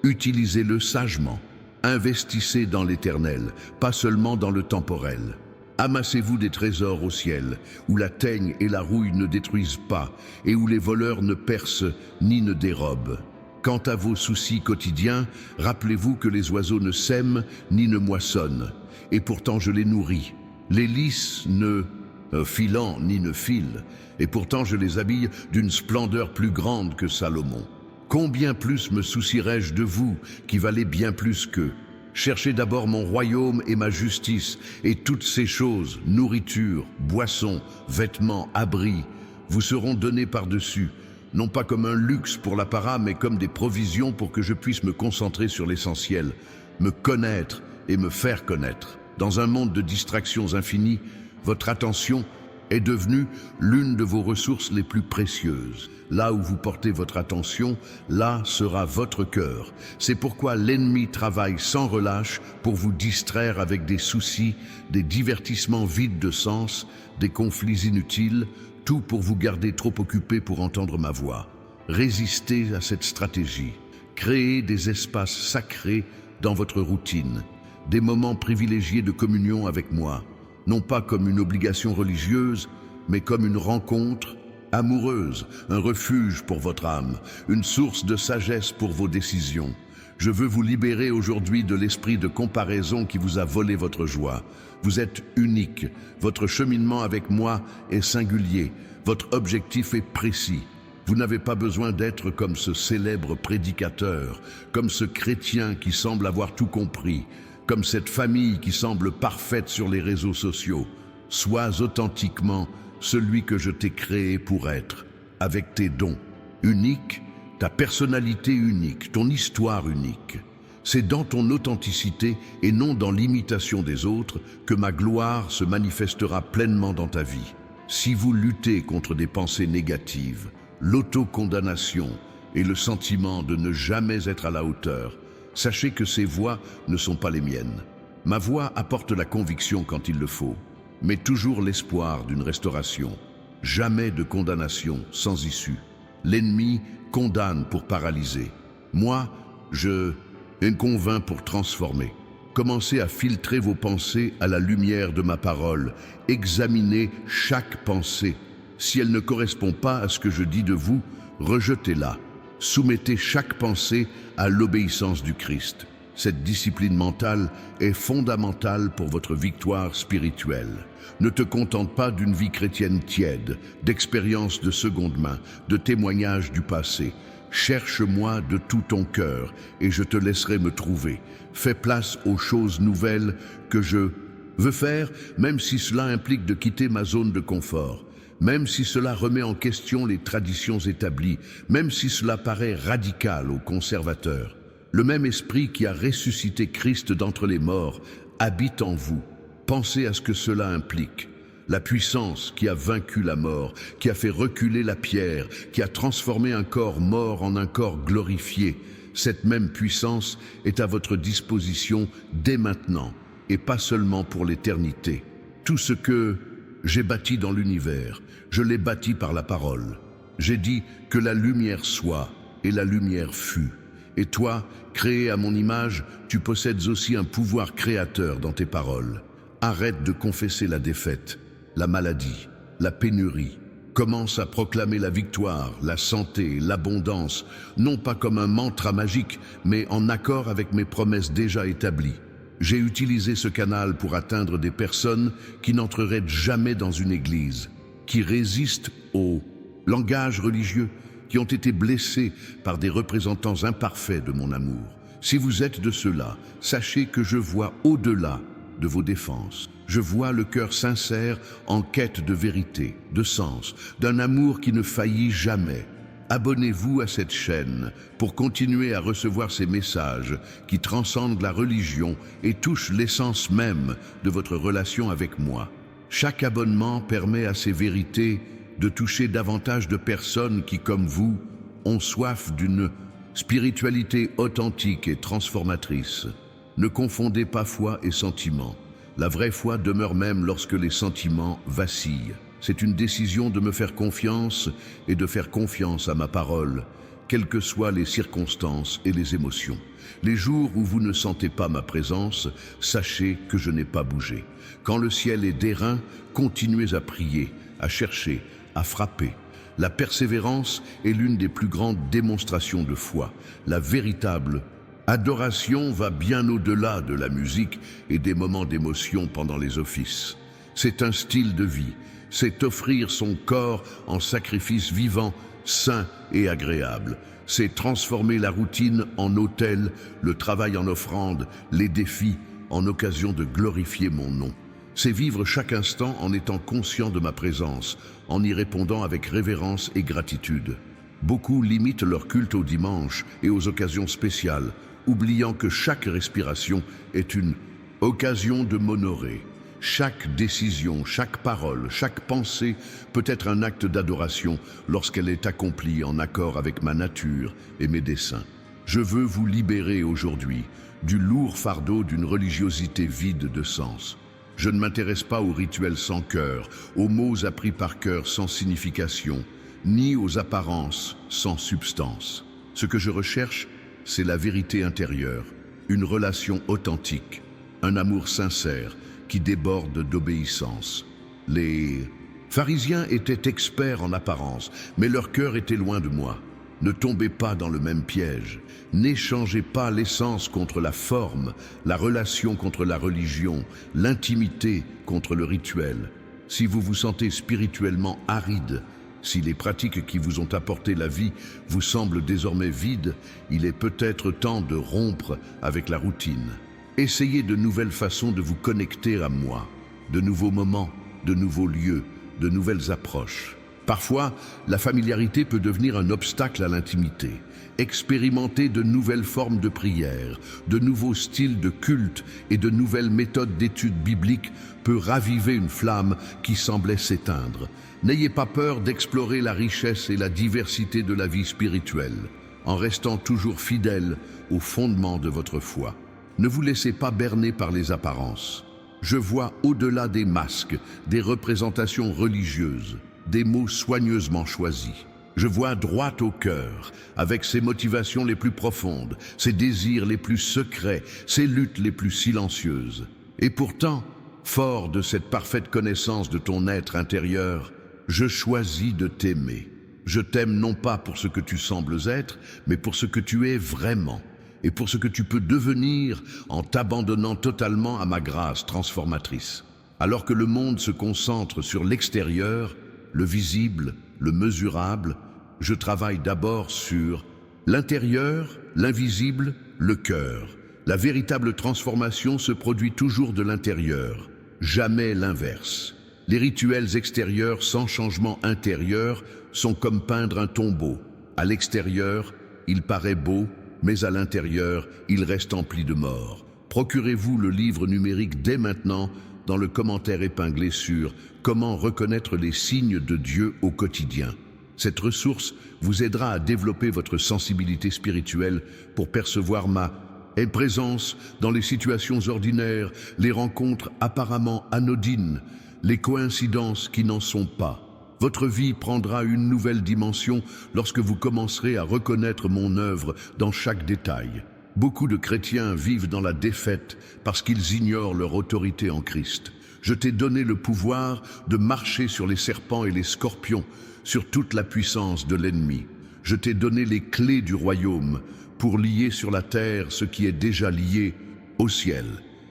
Speaker 1: utilisez-le sagement. Investissez dans l'éternel, pas seulement dans le temporel. Amassez-vous des trésors au ciel, où la teigne et la rouille ne détruisent pas, et où les voleurs ne percent ni ne dérobent. Quant à vos soucis quotidiens, rappelez-vous que les oiseaux ne sèment ni ne moissonnent, et pourtant je les nourris. Les lys ne filant ni ne filent, et pourtant je les habille d'une splendeur plus grande que Salomon. Combien plus me soucierais-je de vous, qui valez bien plus qu'eux? Cherchez d'abord mon royaume et ma justice, et toutes ces choses, nourriture, boisson, vêtements, abris, vous seront données par-dessus, non pas comme un luxe pour l'apparat, mais comme des provisions pour que je puisse me concentrer sur l'essentiel, me connaître et me faire connaître. Dans un monde de distractions infinies, votre attention est devenue l'une de vos ressources les plus précieuses. Là où vous portez votre attention, là sera votre cœur. C'est pourquoi l'ennemi travaille sans relâche pour vous distraire avec des soucis, des divertissements vides de sens, des conflits inutiles, tout pour vous garder trop occupé pour entendre ma voix. Résistez à cette stratégie. Créez des espaces sacrés dans votre routine, des moments privilégiés de communion avec moi, non pas comme une obligation religieuse, mais comme une rencontre amoureuse, un refuge pour votre âme, une source de sagesse pour vos décisions. Je veux vous libérer aujourd'hui de l'esprit de comparaison qui vous a volé votre joie. Vous êtes unique, votre cheminement avec moi est singulier, votre objectif est précis. Vous n'avez pas besoin d'être comme ce célèbre prédicateur, comme ce chrétien qui semble avoir tout compris, comme cette famille qui semble parfaite sur les réseaux sociaux. Sois authentiquement celui que je t'ai créé pour être, avec tes dons uniques, ta personnalité unique, ton histoire unique. C'est dans ton authenticité et non dans l'imitation des autres que ma gloire se manifestera pleinement dans ta vie. Si vous luttez contre des pensées négatives, l'autocondamnation et le sentiment de ne jamais être à la hauteur, sachez que ces voix ne sont pas les miennes. Ma voix apporte la conviction quand il le faut, mais toujours l'espoir d'une restauration. Jamais de condamnation sans issue. L'ennemi condamne pour paralyser. Moi, je convainc pour transformer. Commencez à filtrer vos pensées à la lumière de ma parole. Examinez chaque pensée. Si elle ne correspond pas à ce que je dis de vous, rejetez-la. Soumettez chaque pensée à l'obéissance du Christ. Cette discipline mentale est fondamentale pour votre victoire spirituelle. Ne te contente pas d'une vie chrétienne tiède, d'expériences de seconde main, de témoignages du passé. Cherche-moi de tout ton cœur et je te laisserai me trouver. Fais place aux choses nouvelles que je veux faire, même si cela implique de quitter ma zone de confort. Même si cela remet en question les traditions établies, même si cela paraît radical aux conservateurs. Le même esprit qui a ressuscité Christ d'entre les morts habite en vous. Pensez à ce que cela implique. La puissance qui a vaincu la mort, qui a fait reculer la pierre, qui a transformé un corps mort en un corps glorifié. Cette même puissance est à votre disposition dès maintenant, et pas seulement pour l'éternité. Tout ce que j'ai bâti dans l'univers, je l'ai bâti par la parole. J'ai dit que la lumière soit, et la lumière fut. Et toi, créé à mon image, tu possèdes aussi un pouvoir créateur dans tes paroles. Arrête de confesser la défaite, la maladie, la pénurie. Commence à proclamer la victoire, la santé, l'abondance, non pas comme un mantra magique, mais en accord avec mes promesses déjà établies. J'ai utilisé ce canal pour atteindre des personnes qui n'entreraient jamais dans une église, qui résistent au langage religieux, qui ont été blessés par des représentants imparfaits de mon amour. Si vous êtes de ceux-là, sachez que je vois au-delà de vos défenses. Je vois le cœur sincère en quête de vérité, de sens, d'un amour qui ne faillit jamais. Abonnez-vous à cette chaîne pour continuer à recevoir ces messages qui transcendent la religion et touchent l'essence même de votre relation avec moi. Chaque abonnement permet à ces vérités de toucher davantage de personnes qui, comme vous, ont soif d'une spiritualité authentique et transformatrice. Ne confondez pas foi et sentiment. La vraie foi demeure même lorsque les sentiments vacillent. C'est une décision de me faire confiance et de faire confiance à ma parole. quelles que soient les circonstances et les émotions. Les jours où vous ne sentez pas ma présence, sachez que je n'ai pas bougé. Quand le ciel est d'airain, continuez à prier, à chercher, à frapper. La persévérance est l'une des plus grandes démonstrations de foi. La véritable adoration va bien au-delà de la musique et des moments d'émotion pendant les offices. C'est un style de vie, c'est offrir son corps en sacrifice vivant, sain et agréable. C'est transformer la routine en autel, le travail en offrande, les défis en occasion de glorifier mon nom. C'est vivre chaque instant en étant conscient de ma présence, en y répondant avec révérence et gratitude. Beaucoup limitent leur culte au dimanche et aux occasions spéciales, oubliant que chaque respiration est une occasion de m'honorer. Chaque décision, chaque parole, chaque pensée peut être un acte d'adoration lorsqu'elle est accomplie en accord avec ma nature et mes desseins. Je veux vous libérer aujourd'hui du lourd fardeau d'une religiosité vide de sens. Je ne m'intéresse pas aux rituels sans cœur, aux mots appris par cœur sans signification, ni aux apparences sans substance. Ce que je recherche, c'est la vérité intérieure, une relation authentique, un amour sincère qui déborde d'obéissance. Les pharisiens étaient experts en apparence, mais leur cœur était loin de moi. Ne tombez pas dans le même piège. N'échangez pas l'essence contre la forme, la relation contre la religion, l'intimité contre le rituel. Si vous vous sentez spirituellement aride, si les pratiques qui vous ont apporté la vie vous semblent désormais vides, il est peut-être temps de rompre avec la routine. Essayez de nouvelles façons de vous connecter à moi, de nouveaux moments, de nouveaux lieux, de nouvelles approches. Parfois, la familiarité peut devenir un obstacle à l'intimité. Expérimentez de nouvelles formes de prière, de nouveaux styles de culte et de nouvelles méthodes d'étude biblique peut raviver une flamme qui semblait s'éteindre. N'ayez pas peur d'explorer la richesse et la diversité de la vie spirituelle, en restant toujours fidèle au fondement de votre foi. Ne vous laissez pas berner par les apparences. Je vois au-delà des masques, des représentations religieuses, des mots soigneusement choisis. Je vois droit au cœur, avec ses motivations les plus profondes, ses désirs les plus secrets, ses luttes les plus silencieuses. Et pourtant, fort de cette parfaite connaissance de ton être intérieur, je choisis de t'aimer. Je t'aime non pas pour ce que tu sembles être, mais pour ce que tu es vraiment, et pour ce que tu peux devenir en t'abandonnant totalement à ma grâce transformatrice. Alors que le monde se concentre sur l'extérieur, le visible, le mesurable, je travaille d'abord sur l'intérieur, l'invisible, le cœur. La véritable transformation se produit toujours de l'intérieur, jamais l'inverse. Les rituels extérieurs sans changement intérieur sont comme peindre un tombeau. À l'extérieur, il paraît beau, mais à l'intérieur, il reste empli de mort. Procurez-vous le livre numérique dès maintenant dans le commentaire épinglé sur « Comment reconnaître les signes de Dieu au quotidien ». Cette ressource vous aidera à développer votre sensibilité spirituelle pour percevoir ma présence dans les situations ordinaires, les rencontres apparemment anodines, les coïncidences qui n'en sont pas. Votre vie prendra une nouvelle dimension lorsque vous commencerez à reconnaître mon œuvre dans chaque détail. Beaucoup de chrétiens vivent dans la défaite parce qu'ils ignorent leur autorité en Christ. Je t'ai donné le pouvoir de marcher sur les serpents et les scorpions, sur toute la puissance de l'ennemi. Je t'ai donné les clés du royaume pour lier sur la terre ce qui est déjà lié au ciel,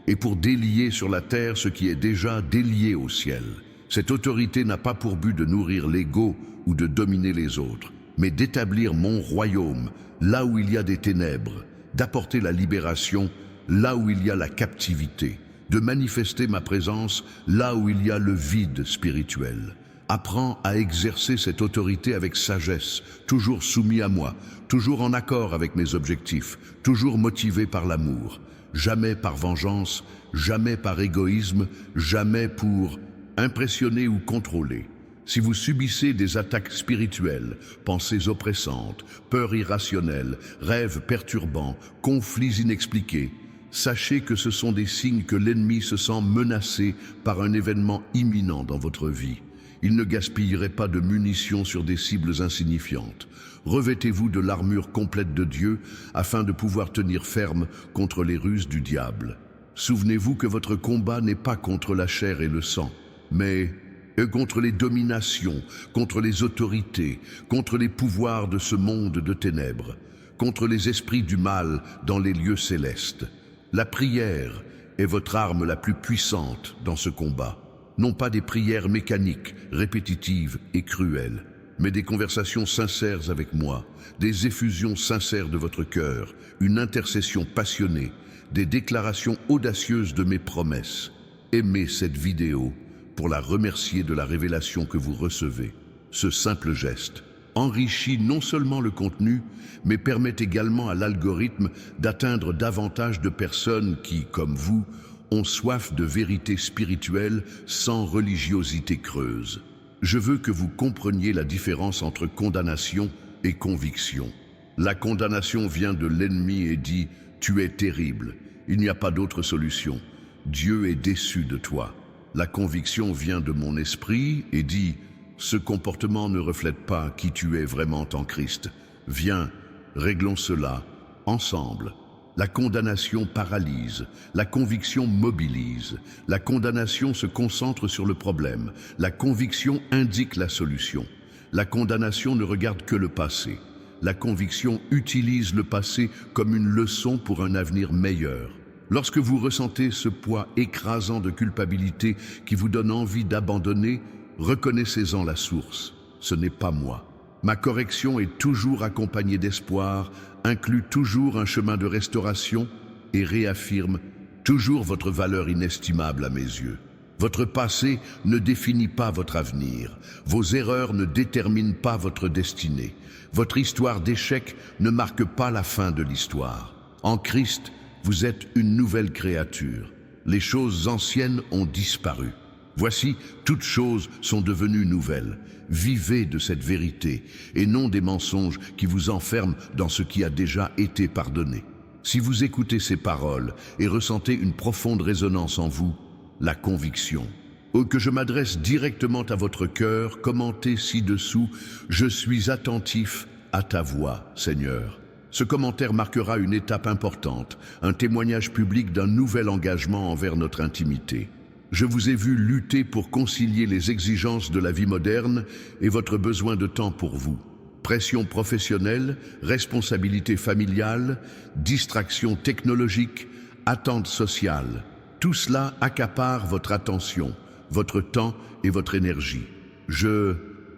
Speaker 1: et pour délier sur la terre ce qui est déjà délié au ciel. Cette autorité n'a pas pour but de nourrir l'ego ou de dominer les autres, mais d'établir mon royaume là où il y a des ténèbres, d'apporter la libération là où il y a la captivité, de manifester ma présence là où il y a le vide spirituel. Apprends à exercer cette autorité avec sagesse, toujours soumis à moi, toujours en accord avec mes objectifs, toujours motivé par l'amour, jamais par vengeance, jamais par égoïsme, jamais pour impressionner ou contrôler. Si vous subissez des attaques spirituelles, pensées oppressantes, peurs irrationnelles, rêves perturbants, conflits inexpliqués, sachez que ce sont des signes que l'ennemi se sent menacé par un événement imminent dans votre vie. Il ne gaspillerait pas de munitions sur des cibles insignifiantes. Revêtez-vous de l'armure complète de Dieu afin de pouvoir tenir ferme contre les ruses du diable. Souvenez-vous que votre combat n'est pas contre la chair et le sang, mais contre les dominations, contre les autorités, contre les pouvoirs de ce monde de ténèbres, contre les esprits du mal dans les lieux célestes. La prière est votre arme la plus puissante dans ce combat. Non pas des prières mécaniques, répétitives et cruelles, mais des conversations sincères avec moi, des effusions sincères de votre cœur, une intercession passionnée, des déclarations audacieuses de mes promesses. Aimez cette vidéo pour la remercier de la révélation que vous recevez. Ce simple geste enrichit non seulement le contenu, mais permet également à l'algorithme d'atteindre davantage de personnes qui, comme vous, ont soif de vérité spirituelle sans religiosité creuse. Je veux que vous compreniez la différence entre condamnation et conviction. La condamnation vient de l'ennemi et dit « Tu es terrible, il n'y a pas d'autre solution, Dieu est déçu de toi ». La conviction vient de mon esprit et dit « Ce comportement ne reflète pas qui tu es vraiment en Christ. Viens, réglons cela ensemble ». La condamnation paralyse, la conviction mobilise. La condamnation se concentre sur le problème, la conviction indique la solution. La condamnation ne regarde que le passé. La conviction utilise le passé comme une leçon pour un avenir meilleur. Lorsque vous ressentez ce poids écrasant de culpabilité qui vous donne envie d'abandonner, reconnaissez-en la source. Ce n'est pas moi. Ma correction est toujours accompagnée d'espoir, inclut toujours un chemin de restauration et réaffirme toujours votre valeur inestimable à mes yeux. Votre passé ne définit pas votre avenir. Vos erreurs ne déterminent pas votre destinée. Votre histoire d'échec ne marque pas la fin de l'histoire. En Christ, vous êtes une nouvelle créature. Les choses anciennes ont disparu. Voici, toutes choses sont devenues nouvelles. Vivez de cette vérité et non des mensonges qui vous enferment dans ce qui a déjà été pardonné. Si vous écoutez ces paroles et ressentez une profonde résonance en vous, la conviction, ou que je m'adresse directement à votre cœur, commentez ci-dessous « Je suis attentif à ta voix, Seigneur ». Ce commentaire marquera une étape importante, un témoignage public d'un nouvel engagement envers notre intimité. Je vous ai vu lutter pour concilier les exigences de la vie moderne et votre besoin de temps pour vous. Pression professionnelle, responsabilité familiale, distraction technologique, attente sociale. Tout cela accapare votre attention, votre temps et votre énergie. Je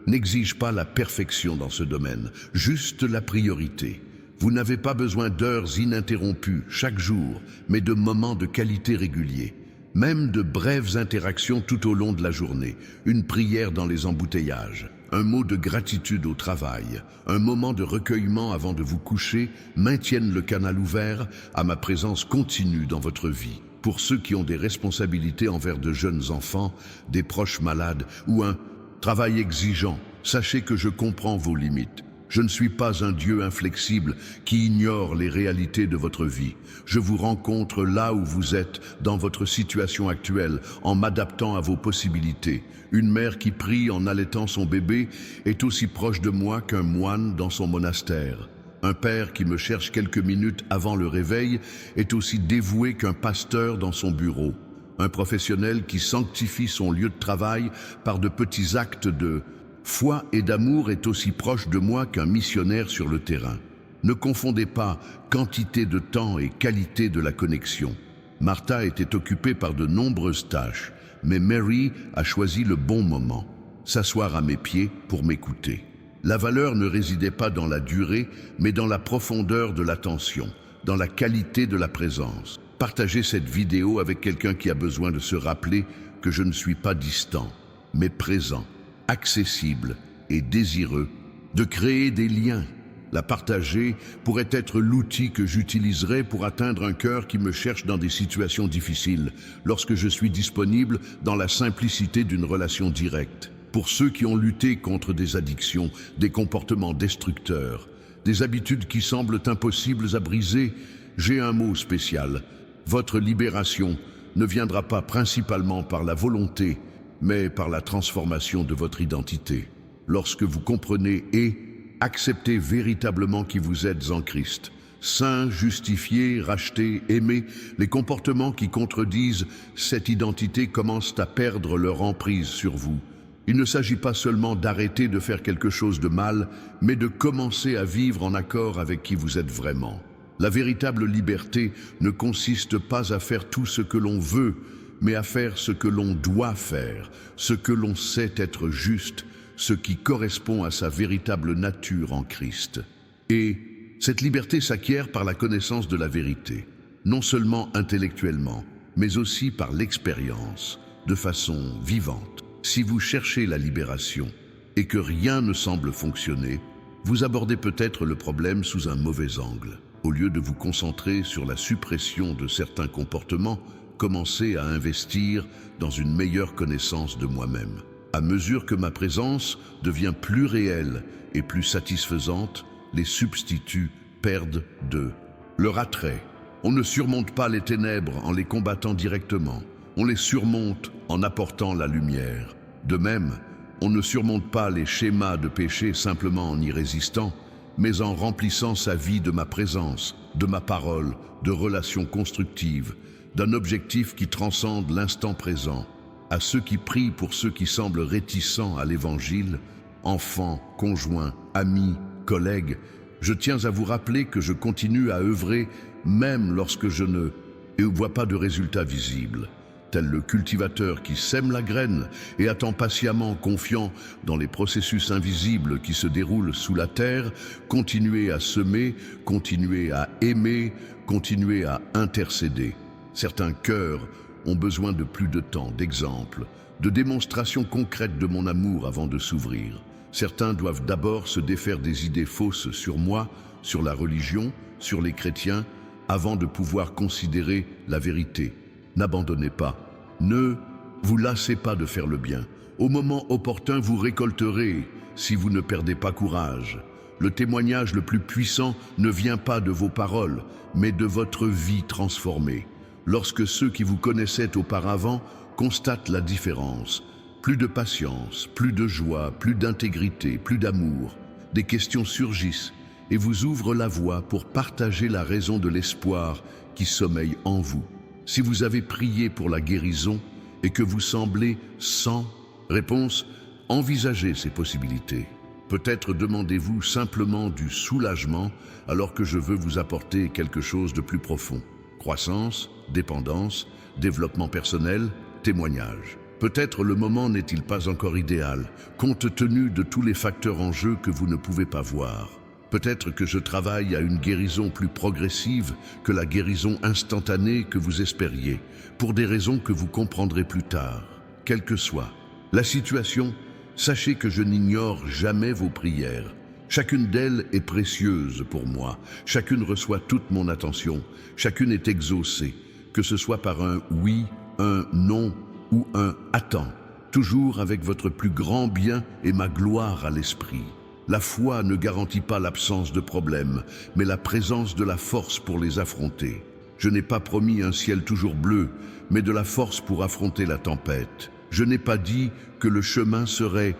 Speaker 1: n'exige pas la perfection dans ce domaine, juste la priorité. Vous n'avez pas besoin d'heures ininterrompues chaque jour, mais de moments de qualité réguliers. Même de brèves interactions tout au long de la journée, une prière dans les embouteillages, un mot de gratitude au travail, un moment de recueillement avant de vous coucher maintiennent le canal ouvert à ma présence continue dans votre vie. Pour ceux qui ont des responsabilités envers de jeunes enfants, des proches malades ou un travail exigeant, sachez que je comprends vos limites. Je ne suis pas un Dieu inflexible qui ignore les réalités de votre vie. Je vous rencontre là où vous êtes, dans votre situation actuelle, en m'adaptant à vos possibilités. Une mère qui prie en allaitant son bébé est aussi proche de moi qu'un moine dans son monastère. Un père qui me cherche quelques minutes avant le réveil est aussi dévoué qu'un pasteur dans son bureau. Un professionnel qui sanctifie son lieu de travail par de petits actes de foi et d'amour est aussi proche de moi qu'un missionnaire sur le terrain. Ne confondez pas quantité de temps et qualité de la connexion. Martha était occupée par de nombreuses tâches, mais Mary a choisi le bon moment, s'asseoir à mes pieds pour m'écouter. La valeur ne résidait pas dans la durée, mais dans la profondeur de l'attention, dans la qualité de la présence. Partagez cette vidéo avec quelqu'un qui a besoin de se rappeler que je ne suis pas distant, mais présent, accessible et désireux, de créer des liens. La partager pourrait être l'outil que j'utiliserai pour atteindre un cœur qui me cherche dans des situations difficiles, lorsque je suis disponible dans la simplicité d'une relation directe. Pour ceux qui ont lutté contre des addictions, des comportements destructeurs, des habitudes qui semblent impossibles à briser, j'ai un mot spécial. Votre libération ne viendra pas principalement par la volonté, mais par la transformation de votre identité. Lorsque vous comprenez et acceptez véritablement qui vous êtes en Christ, saint, justifié, racheté, aimé, les comportements qui contredisent cette identité commencent à perdre leur emprise sur vous. Il ne s'agit pas seulement d'arrêter de faire quelque chose de mal, mais de commencer à vivre en accord avec qui vous êtes vraiment. La véritable liberté ne consiste pas à faire tout ce que l'on veut, mais à faire ce que l'on doit faire, ce que l'on sait être juste, ce qui correspond à sa véritable nature en Christ. Et cette liberté s'acquiert par la connaissance de la vérité, non seulement intellectuellement, mais aussi par l'expérience, de façon vivante. Si vous cherchez la libération et que rien ne semble fonctionner, vous abordez peut-être le problème sous un mauvais angle. Au lieu de vous concentrer sur la suppression de certains comportements, commencez à investir dans une meilleure connaissance de moi-même. À mesure que ma présence devient plus réelle et plus satisfaisante, les substituts perdent de leur attrait. On ne surmonte pas les ténèbres en les combattant directement. On les surmonte en apportant la lumière. De même, on ne surmonte pas les schémas de péché simplement en y résistant, mais en remplissant sa vie de ma présence, de ma parole, de relations constructives, d'un objectif qui transcende l'instant présent. À ceux qui prient pour ceux qui semblent réticents à l'Évangile, enfants, conjoints, amis, collègues, je tiens à vous rappeler que je continue à œuvrer même lorsque je ne vois pas de résultats visibles. Tel le cultivateur qui sème la graine et attend patiemment, confiant dans les processus invisibles qui se déroulent sous la terre, continuez à semer, continuez à aimer, continuez à intercéder. Certains cœurs ont besoin de plus de temps, d'exemples, de démonstrations concrètes de mon amour avant de s'ouvrir. Certains doivent d'abord se défaire des idées fausses sur moi, sur la religion, sur les chrétiens, avant de pouvoir considérer la vérité. N'abandonnez pas. Ne vous lassez pas de faire le bien. Au moment opportun, vous récolterez si vous ne perdez pas courage. Le témoignage le plus puissant ne vient pas de vos paroles, mais de votre vie transformée. Lorsque ceux qui vous connaissaient auparavant constatent la différence, plus de patience, plus de joie, plus d'intégrité, plus d'amour, des questions surgissent et vous ouvrent la voie pour partager la raison de l'espoir qui sommeille en vous. Si vous avez prié pour la guérison et que vous semblez sans réponse, envisagez ces possibilités. Peut-être demandez-vous simplement du soulagement alors que je veux vous apporter quelque chose de plus profond. Croissance, dépendance, développement personnel, témoignage. Peut-être le moment n'est-il pas encore idéal, compte tenu de tous les facteurs en jeu que vous ne pouvez pas voir. Peut-être que je travaille à une guérison plus progressive que la guérison instantanée que vous espériez, pour des raisons que vous comprendrez plus tard. Quelle que soit la situation, sachez que je n'ignore jamais vos prières. Chacune d'elles est précieuse pour moi, chacune reçoit toute mon attention, chacune est exaucée, que ce soit par un oui, un non ou un attends, toujours avec votre plus grand bien et ma gloire à l'esprit. La foi ne garantit pas l'absence de problèmes, mais la présence de la force pour les affronter. Je n'ai pas promis un ciel toujours bleu, mais de la force pour affronter la tempête. Je n'ai pas dit que le chemin serait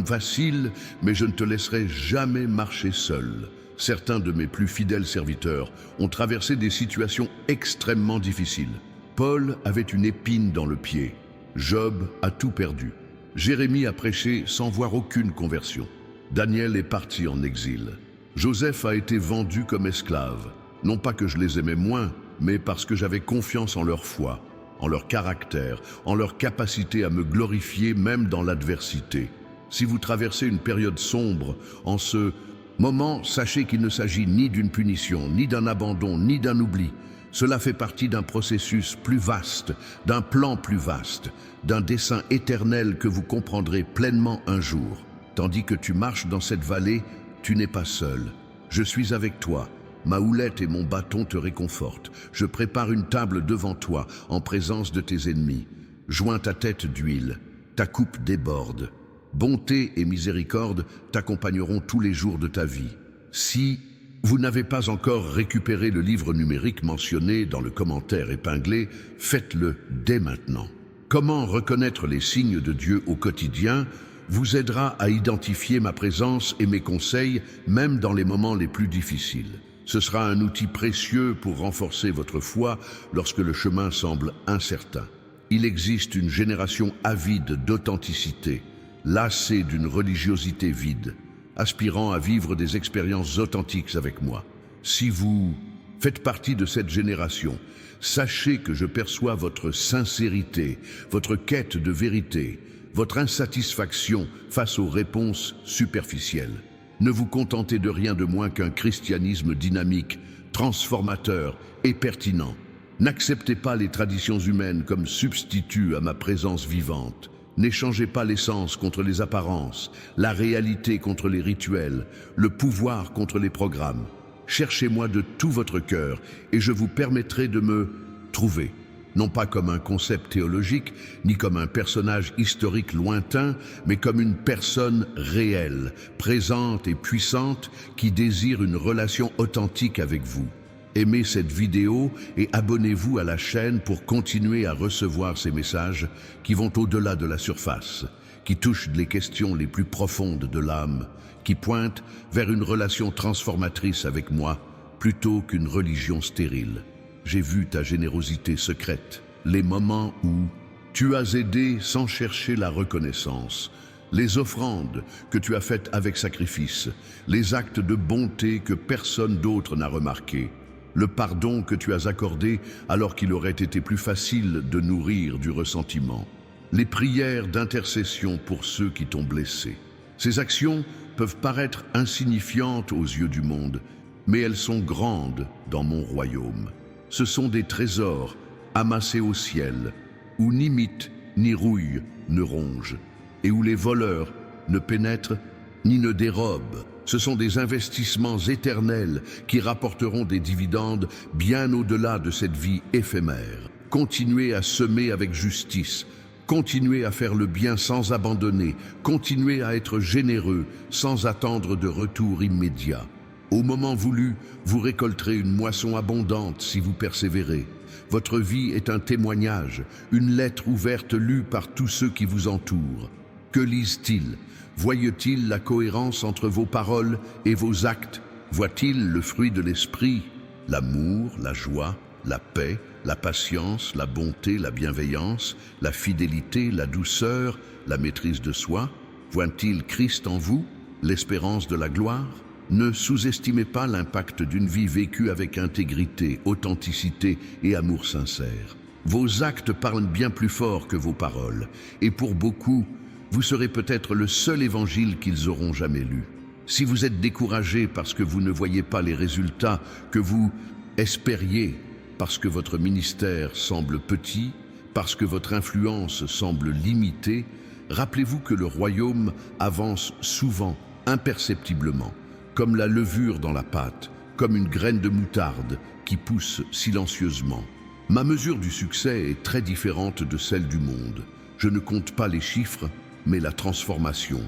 Speaker 1: facile, mais je ne te laisserai jamais marcher seul. Certains de mes plus fidèles serviteurs ont traversé des situations extrêmement difficiles. Paul avait une épine dans le pied. Job a tout perdu. Jérémie a prêché sans voir aucune conversion. Daniel est parti en exil. Joseph a été vendu comme esclave. Non pas que je les aimais moins, mais parce que j'avais confiance en leur foi, en leur caractère, en leur capacité à me glorifier même dans l'adversité. Si vous traversez une période sombre en ce moment, sachez qu'il ne s'agit ni d'une punition, ni d'un abandon, ni d'un oubli. Cela fait partie d'un processus plus vaste, d'un plan plus vaste, d'un dessein éternel que vous comprendrez pleinement un jour. Tandis que tu marches dans cette vallée, tu n'es pas seul. Je suis avec toi. Ma houlette et mon bâton te réconfortent. Je prépare une table devant toi, en présence de tes ennemis. Joins ta tête d'huile. Ta coupe déborde. Bonté et miséricorde t'accompagneront tous les jours de ta vie. Si vous n'avez pas encore récupéré le livre numérique mentionné dans le commentaire épinglé, faites-le dès maintenant. Comment reconnaître les signes de Dieu au quotidien vous aidera à identifier ma présence et mes conseils, même dans les moments les plus difficiles. Ce sera un outil précieux pour renforcer votre foi lorsque le chemin semble incertain. Il existe une génération avide d'authenticité, lassée d'une religiosité vide, aspirant à vivre des expériences authentiques avec moi. Si vous faites partie de cette génération, sachez que je perçois votre sincérité, votre quête de vérité, votre insatisfaction face aux réponses superficielles. Ne vous contentez de rien de moins qu'un christianisme dynamique, transformateur et pertinent. N'acceptez pas les traditions humaines comme substitut à ma présence vivante. N'échangez pas l'essence contre les apparences, la réalité contre les rituels, le pouvoir contre les programmes. Cherchez-moi de tout votre cœur et je vous permettrai de me trouver. Non pas comme un concept théologique, ni comme un personnage historique lointain, mais comme une personne réelle, présente et puissante qui désire une relation authentique avec vous. Aimez cette vidéo et abonnez-vous à la chaîne pour continuer à recevoir ces messages qui vont au-delà de la surface, qui touchent les questions les plus profondes de l'âme, qui pointent vers une relation transformatrice avec moi plutôt qu'une religion stérile. J'ai vu ta générosité secrète, les moments où tu as aidé sans chercher la reconnaissance, les offrandes que tu as faites avec sacrifice, les actes de bonté que personne d'autre n'a remarqués, le pardon que tu as accordé alors qu'il aurait été plus facile de nourrir du ressentiment, les prières d'intercession pour ceux qui t'ont blessé. Ces actions peuvent paraître insignifiantes aux yeux du monde, mais elles sont grandes dans mon royaume. Ce sont des trésors amassés au ciel, où ni mythe ni rouille ne rongent, et où les voleurs ne pénètrent ni ne dérobent. Ce sont des investissements éternels qui rapporteront des dividendes bien au-delà de cette vie éphémère. Continuez à semer avec justice, continuez à faire le bien sans abandonner, continuez à être généreux sans attendre de retour immédiat. Au moment voulu, vous récolterez une moisson abondante si vous persévérez. Votre vie est un témoignage, une lettre ouverte lue par tous ceux qui vous entourent. Que lisent-ils? Voient-ils la cohérence entre vos paroles et vos actes? Voient-ils le fruit de l'esprit? L'amour, la joie, la paix, la patience, la bonté, la bienveillance, la fidélité, la douceur, la maîtrise de soi? Voient-ils Christ en vous, l'espérance de la gloire? Ne sous-estimez pas l'impact d'une vie vécue avec intégrité, authenticité et amour sincère. Vos actes parlent bien plus fort que vos paroles, et pour beaucoup, vous serez peut-être le seul évangile qu'ils auront jamais lu. Si vous êtes découragé parce que vous ne voyez pas les résultats que vous espériez, parce que votre ministère semble petit, parce que votre influence semble limitée, rappelez-vous que le royaume avance souvent, imperceptiblement, comme la levure dans la pâte, comme une graine de moutarde qui pousse silencieusement. Ma mesure du succès est très différente de celle du monde. Je ne compte pas les chiffres, mais la transformation.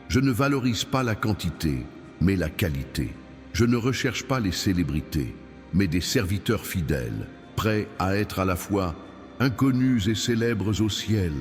Speaker 1: Je ne valorise pas la quantité, mais la qualité. Je ne recherche pas les célébrités, mais des serviteurs fidèles, prêts à être à la fois inconnus et célèbres au ciel.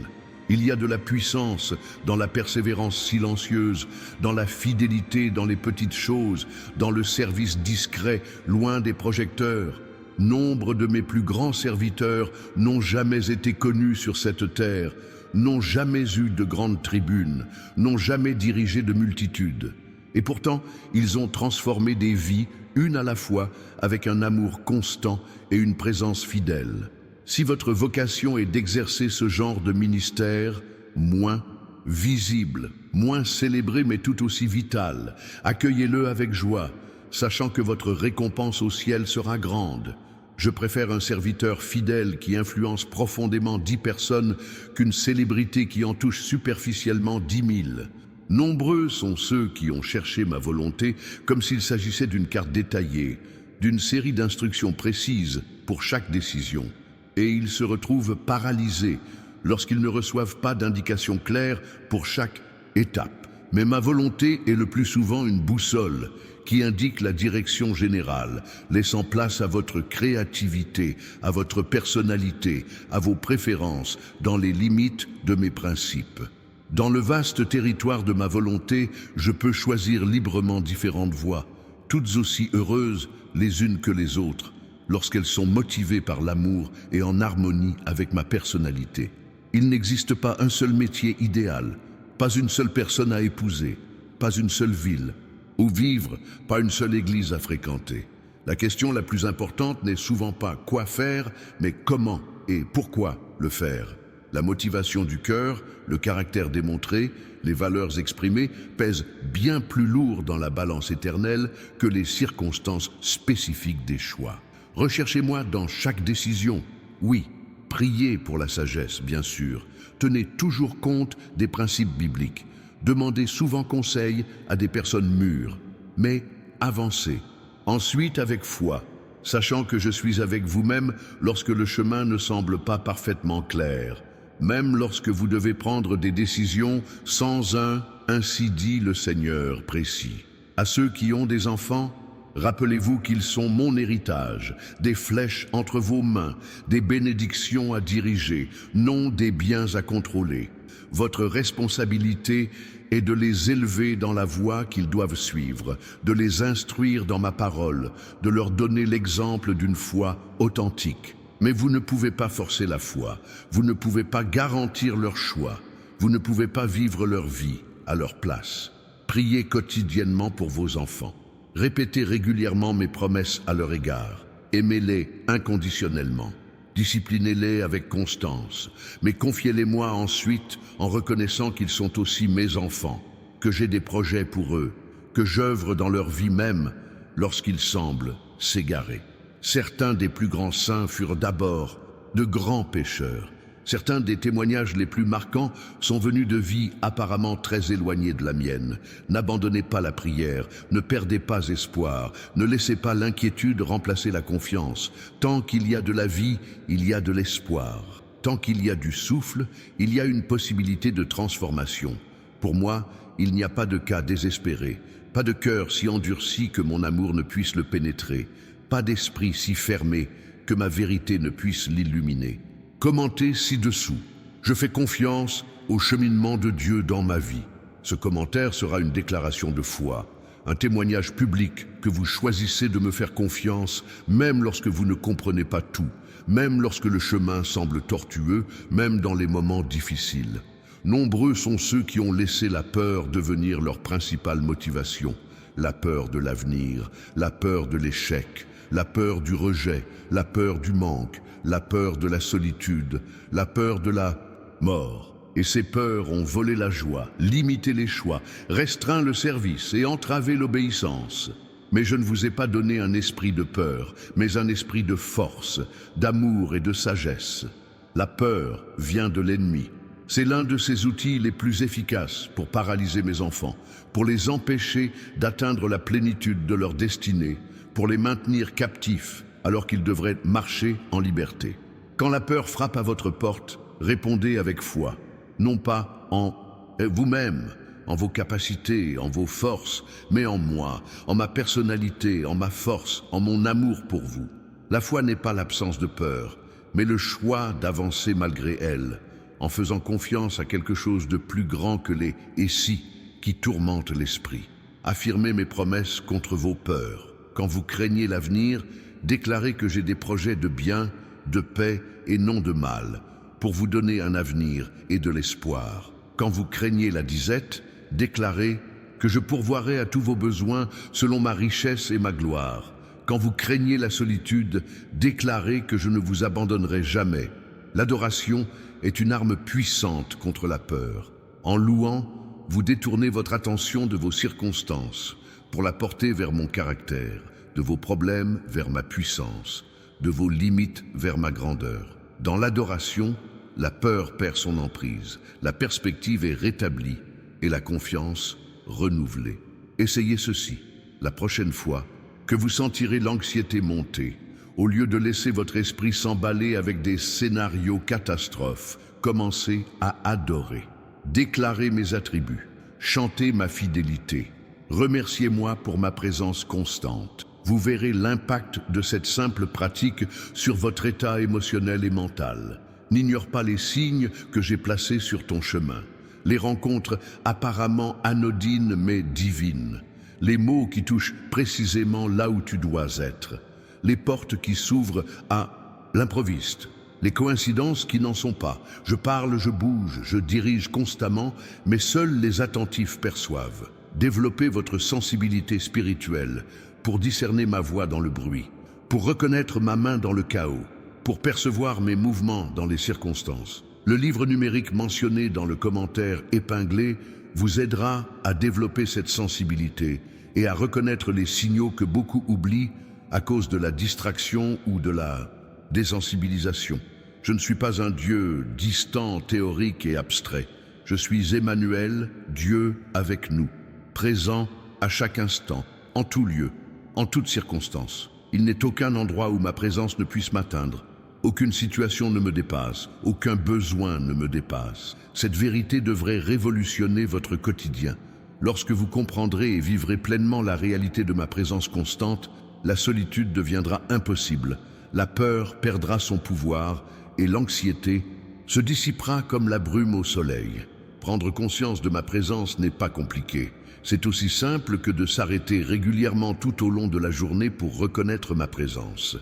Speaker 1: Il y a de la puissance dans la persévérance silencieuse, dans la fidélité dans les petites choses, dans le service discret, loin des projecteurs. Nombre de mes plus grands serviteurs n'ont jamais été connus sur cette terre, n'ont jamais eu de grandes tribunes, n'ont jamais dirigé de multitudes. Et pourtant, ils ont transformé des vies, une à la fois, avec un amour constant et une présence fidèle. Si votre vocation est d'exercer ce genre de ministère, moins visible, moins célébré mais tout aussi vital, accueillez-le avec joie, sachant que votre récompense au ciel sera grande. Je préfère un serviteur fidèle qui influence profondément 10 personnes qu'une célébrité qui en touche superficiellement 10 000. Nombreux sont ceux qui ont cherché ma volonté comme s'il s'agissait d'une carte détaillée, d'une série d'instructions précises pour chaque décision. Et ils se retrouvent paralysés lorsqu'ils ne reçoivent pas d'indications claires pour chaque étape. Mais ma volonté est le plus souvent une boussole qui indique la direction générale, laissant place à votre créativité, à votre personnalité, à vos préférences, dans les limites de mes principes. Dans le vaste territoire de ma volonté, je peux choisir librement différentes voies, toutes aussi heureuses les unes que les autres, lorsqu'elles sont motivées par l'amour et en harmonie avec ma personnalité. Il n'existe pas un seul métier idéal, pas une seule personne à épouser, pas une seule ville où vivre, pas une seule église à fréquenter. La question la plus importante n'est souvent pas quoi faire, mais comment et pourquoi le faire. La motivation du cœur, le caractère démontré, les valeurs exprimées pèsent bien plus lourd dans la balance éternelle que les circonstances spécifiques des choix. Recherchez-moi dans chaque décision. Oui, priez pour la sagesse, bien sûr. Tenez toujours compte des principes bibliques. Demandez souvent conseil à des personnes mûres, mais avancez. Ensuite, avec foi, sachant que je suis avec vous-même lorsque le chemin ne semble pas parfaitement clair. Même lorsque vous devez prendre des décisions sans un « ainsi dit le Seigneur » précis. À ceux qui ont des enfants, rappelez-vous qu'ils sont mon héritage, des flèches entre vos mains, des bénédictions à diriger, non des biens à contrôler. Votre responsabilité est de les élever dans la voie qu'ils doivent suivre, de les instruire dans ma parole, de leur donner l'exemple d'une foi authentique. Mais vous ne pouvez pas forcer la foi, vous ne pouvez pas garantir leur choix, vous ne pouvez pas vivre leur vie à leur place. Priez quotidiennement pour vos enfants. Répétez régulièrement mes promesses à leur égard. Aimez-les inconditionnellement. Disciplinez-les avec constance, mais confiez-les-moi ensuite en reconnaissant qu'ils sont aussi mes enfants, que j'ai des projets pour eux, que j'œuvre dans leur vie même lorsqu'ils semblent s'égarer. Certains des plus grands saints furent d'abord de grands pécheurs. Certains des témoignages les plus marquants sont venus de vies apparemment très éloignées de la mienne. N'abandonnez pas la prière, ne perdez pas espoir, ne laissez pas l'inquiétude remplacer la confiance. Tant qu'il y a de la vie, il y a de l'espoir. Tant qu'il y a du souffle, il y a une possibilité de transformation. Pour moi, il n'y a pas de cas désespéré, pas de cœur si endurci que mon amour ne puisse le pénétrer. Pas d'esprit si fermé que ma vérité ne puisse l'illuminer. Commentez ci-dessous. Je fais confiance au cheminement de Dieu dans ma vie. Ce commentaire sera une déclaration de foi, un témoignage public que vous choisissez de me faire confiance, même lorsque vous ne comprenez pas tout, même lorsque le chemin semble tortueux, même dans les moments difficiles. Nombreux sont ceux qui ont laissé la peur devenir leur principale motivation. La peur de l'avenir, la peur de l'échec, la peur du rejet, la peur du manque, la peur de la solitude, la peur de la mort. Et ces peurs ont volé la joie, limité les choix, restreint le service et entravé l'obéissance. Mais je ne vous ai pas donné un esprit de peur, mais un esprit de force, d'amour et de sagesse. La peur vient de l'ennemi. C'est l'un de ses outils les plus efficaces pour paralyser mes enfants, pour les empêcher d'atteindre la plénitude de leur destinée, pour les maintenir captifs alors qu'ils devraient marcher en liberté. Quand la peur frappe à votre porte, répondez avec foi, non pas en vous-même, en vos capacités, en vos forces, mais en moi, en ma personnalité, en ma force, en mon amour pour vous. La foi n'est pas l'absence de peur, mais le choix d'avancer malgré elle, en faisant confiance à quelque chose de plus grand que les « et si » qui tourmentent l'esprit. Affirmez mes promesses contre vos peurs. Quand vous craignez l'avenir, déclarez que j'ai des projets de bien, de paix et non de mal, pour vous donner un avenir et de l'espoir. Quand vous craignez la disette, déclarez que je pourvoirai à tous vos besoins selon ma richesse et ma gloire. Quand vous craignez la solitude, déclarez que je ne vous abandonnerai jamais. L'adoration est une arme puissante contre la peur. En louant, vous détournez votre attention de vos circonstances pour la porter vers mon caractère, de vos problèmes vers ma puissance, de vos limites vers ma grandeur. Dans l'adoration, la peur perd son emprise, la perspective est rétablie et la confiance renouvelée. Essayez ceci, la prochaine fois que vous sentirez l'anxiété monter, au lieu de laisser votre esprit s'emballer avec des scénarios catastrophes, commencez à adorer. Déclarez mes attributs, chantez ma fidélité. Remerciez-moi pour ma présence constante. Vous verrez l'impact de cette simple pratique sur votre état émotionnel et mental. N'ignore pas les signes que j'ai placés sur ton chemin. Les rencontres apparemment anodines mais divines. Les mots qui touchent précisément là où tu dois être. Les portes qui s'ouvrent à l'improviste. Les coïncidences qui n'en sont pas. Je parle, je bouge, je dirige constamment, mais seuls les attentifs perçoivent. Développez votre sensibilité spirituelle pour discerner ma voix dans le bruit, pour reconnaître ma main dans le chaos, pour percevoir mes mouvements dans les circonstances. Le livre numérique mentionné dans le commentaire épinglé vous aidera à développer cette sensibilité et à reconnaître les signaux que beaucoup oublient à cause de la distraction ou de la désensibilisation. Je ne suis pas un Dieu distant, théorique et abstrait. Je suis Emmanuel, Dieu avec nous, présent à chaque instant, en tout lieu, en toutes circonstances. Il n'est aucun endroit où ma présence ne puisse m'atteindre. Aucune situation ne me dépasse, aucun besoin ne me dépasse. Cette vérité devrait révolutionner votre quotidien. Lorsque vous comprendrez et vivrez pleinement la réalité de ma présence constante, la solitude deviendra impossible, la peur perdra son pouvoir et l'anxiété se dissipera comme la brume au soleil. Prendre conscience de ma présence n'est pas compliqué. C'est aussi simple que de s'arrêter régulièrement tout au long de la journée pour reconnaître ma présence.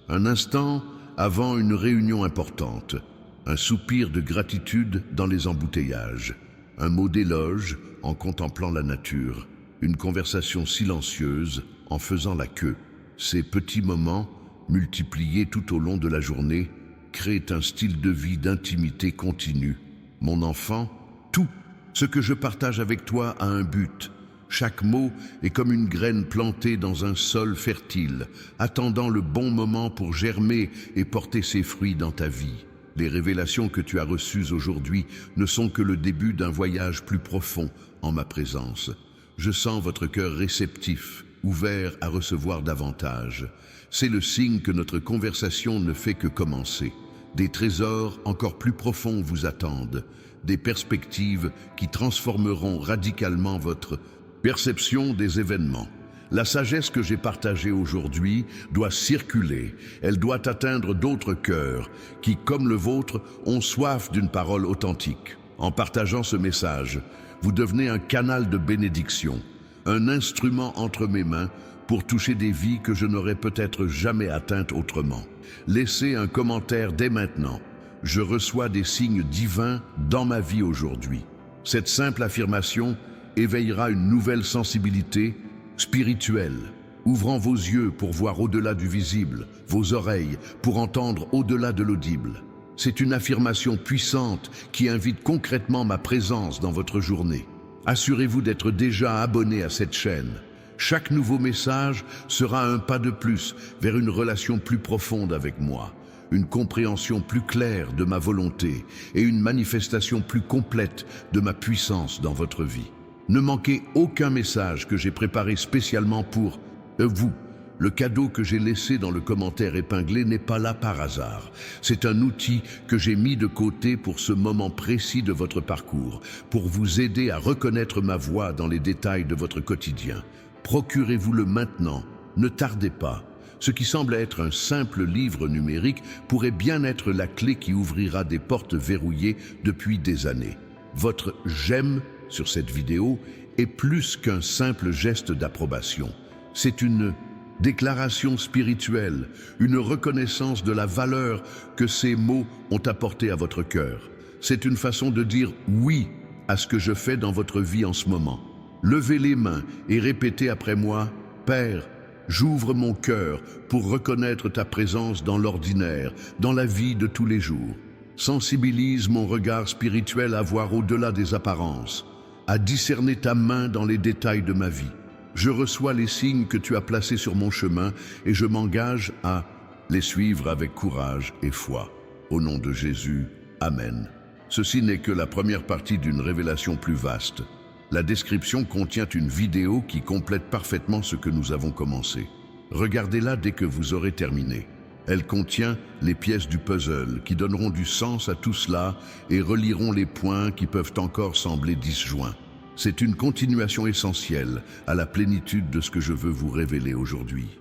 Speaker 1: Un instant avant une réunion importante, un soupir de gratitude dans les embouteillages, un mot d'éloge en contemplant la nature, une conversation silencieuse en faisant la queue. Ces petits moments, multipliés tout au long de la journée, créent un style de vie d'intimité continue. Mon enfant, tout ce que je partage avec toi a un but. Chaque mot est comme une graine plantée dans un sol fertile, attendant le bon moment pour germer et porter ses fruits dans ta vie. Les révélations que tu as reçues aujourd'hui ne sont que le début d'un voyage plus profond en ma présence. Je sens votre cœur réceptif, ouvert à recevoir davantage. C'est le signe que notre conversation ne fait que commencer. Des trésors encore plus profonds vous attendent, des perspectives qui transformeront radicalement votre perception des événements. La sagesse que j'ai partagée aujourd'hui doit circuler, elle doit atteindre d'autres cœurs qui, comme le vôtre, ont soif d'une parole authentique. En partageant ce message, vous devenez un canal de bénédiction, un instrument entre mes mains pour toucher des vies que je n'aurais peut-être jamais atteintes autrement. Laissez un commentaire dès maintenant. Je reçois des signes divins dans ma vie aujourd'hui. Cette simple affirmation éveillera une nouvelle sensibilité spirituelle, ouvrant vos yeux pour voir au-delà du visible, vos oreilles pour entendre au-delà de l'audible. C'est une affirmation puissante qui invite concrètement ma présence dans votre journée. Assurez-vous d'être déjà abonné à cette chaîne. Chaque nouveau message sera un pas de plus vers une relation plus profonde avec moi, une compréhension plus claire de ma volonté et une manifestation plus complète de ma puissance dans votre vie. Ne manquez aucun message que j'ai préparé spécialement pour vous. Le cadeau que j'ai laissé dans le commentaire épinglé n'est pas là par hasard. C'est un outil que j'ai mis de côté pour ce moment précis de votre parcours, pour vous aider à reconnaître ma voix dans les détails de votre quotidien. Procurez-vous-le maintenant, ne tardez pas. Ce qui semble être un simple livre numérique pourrait bien être la clé qui ouvrira des portes verrouillées depuis des années. Votre « j'aime » sur cette vidéo est plus qu'un simple geste d'approbation. C'est une déclaration spirituelle, une reconnaissance de la valeur que ces mots ont apporté à votre cœur. C'est une façon de dire oui à ce que je fais dans votre vie en ce moment. Levez les mains et répétez après moi, « Père, j'ouvre mon cœur pour reconnaître ta présence dans l'ordinaire, dans la vie de tous les jours. Sensibilise mon regard spirituel à voir au-delà des apparences, à discerner ta main dans les détails de ma vie. Je reçois les signes que tu as placés sur mon chemin et je m'engage à les suivre avec courage et foi. Au nom de Jésus, Amen. Ceci n'est que la première partie d'une révélation plus vaste. La description contient une vidéo qui complète parfaitement ce que nous avons commencé. Regardez-la dès que vous aurez terminé. Elle contient les pièces du puzzle qui donneront du sens à tout cela et relieront les points qui peuvent encore sembler disjoints. C'est une continuation essentielle à la plénitude de ce que je veux vous révéler aujourd'hui.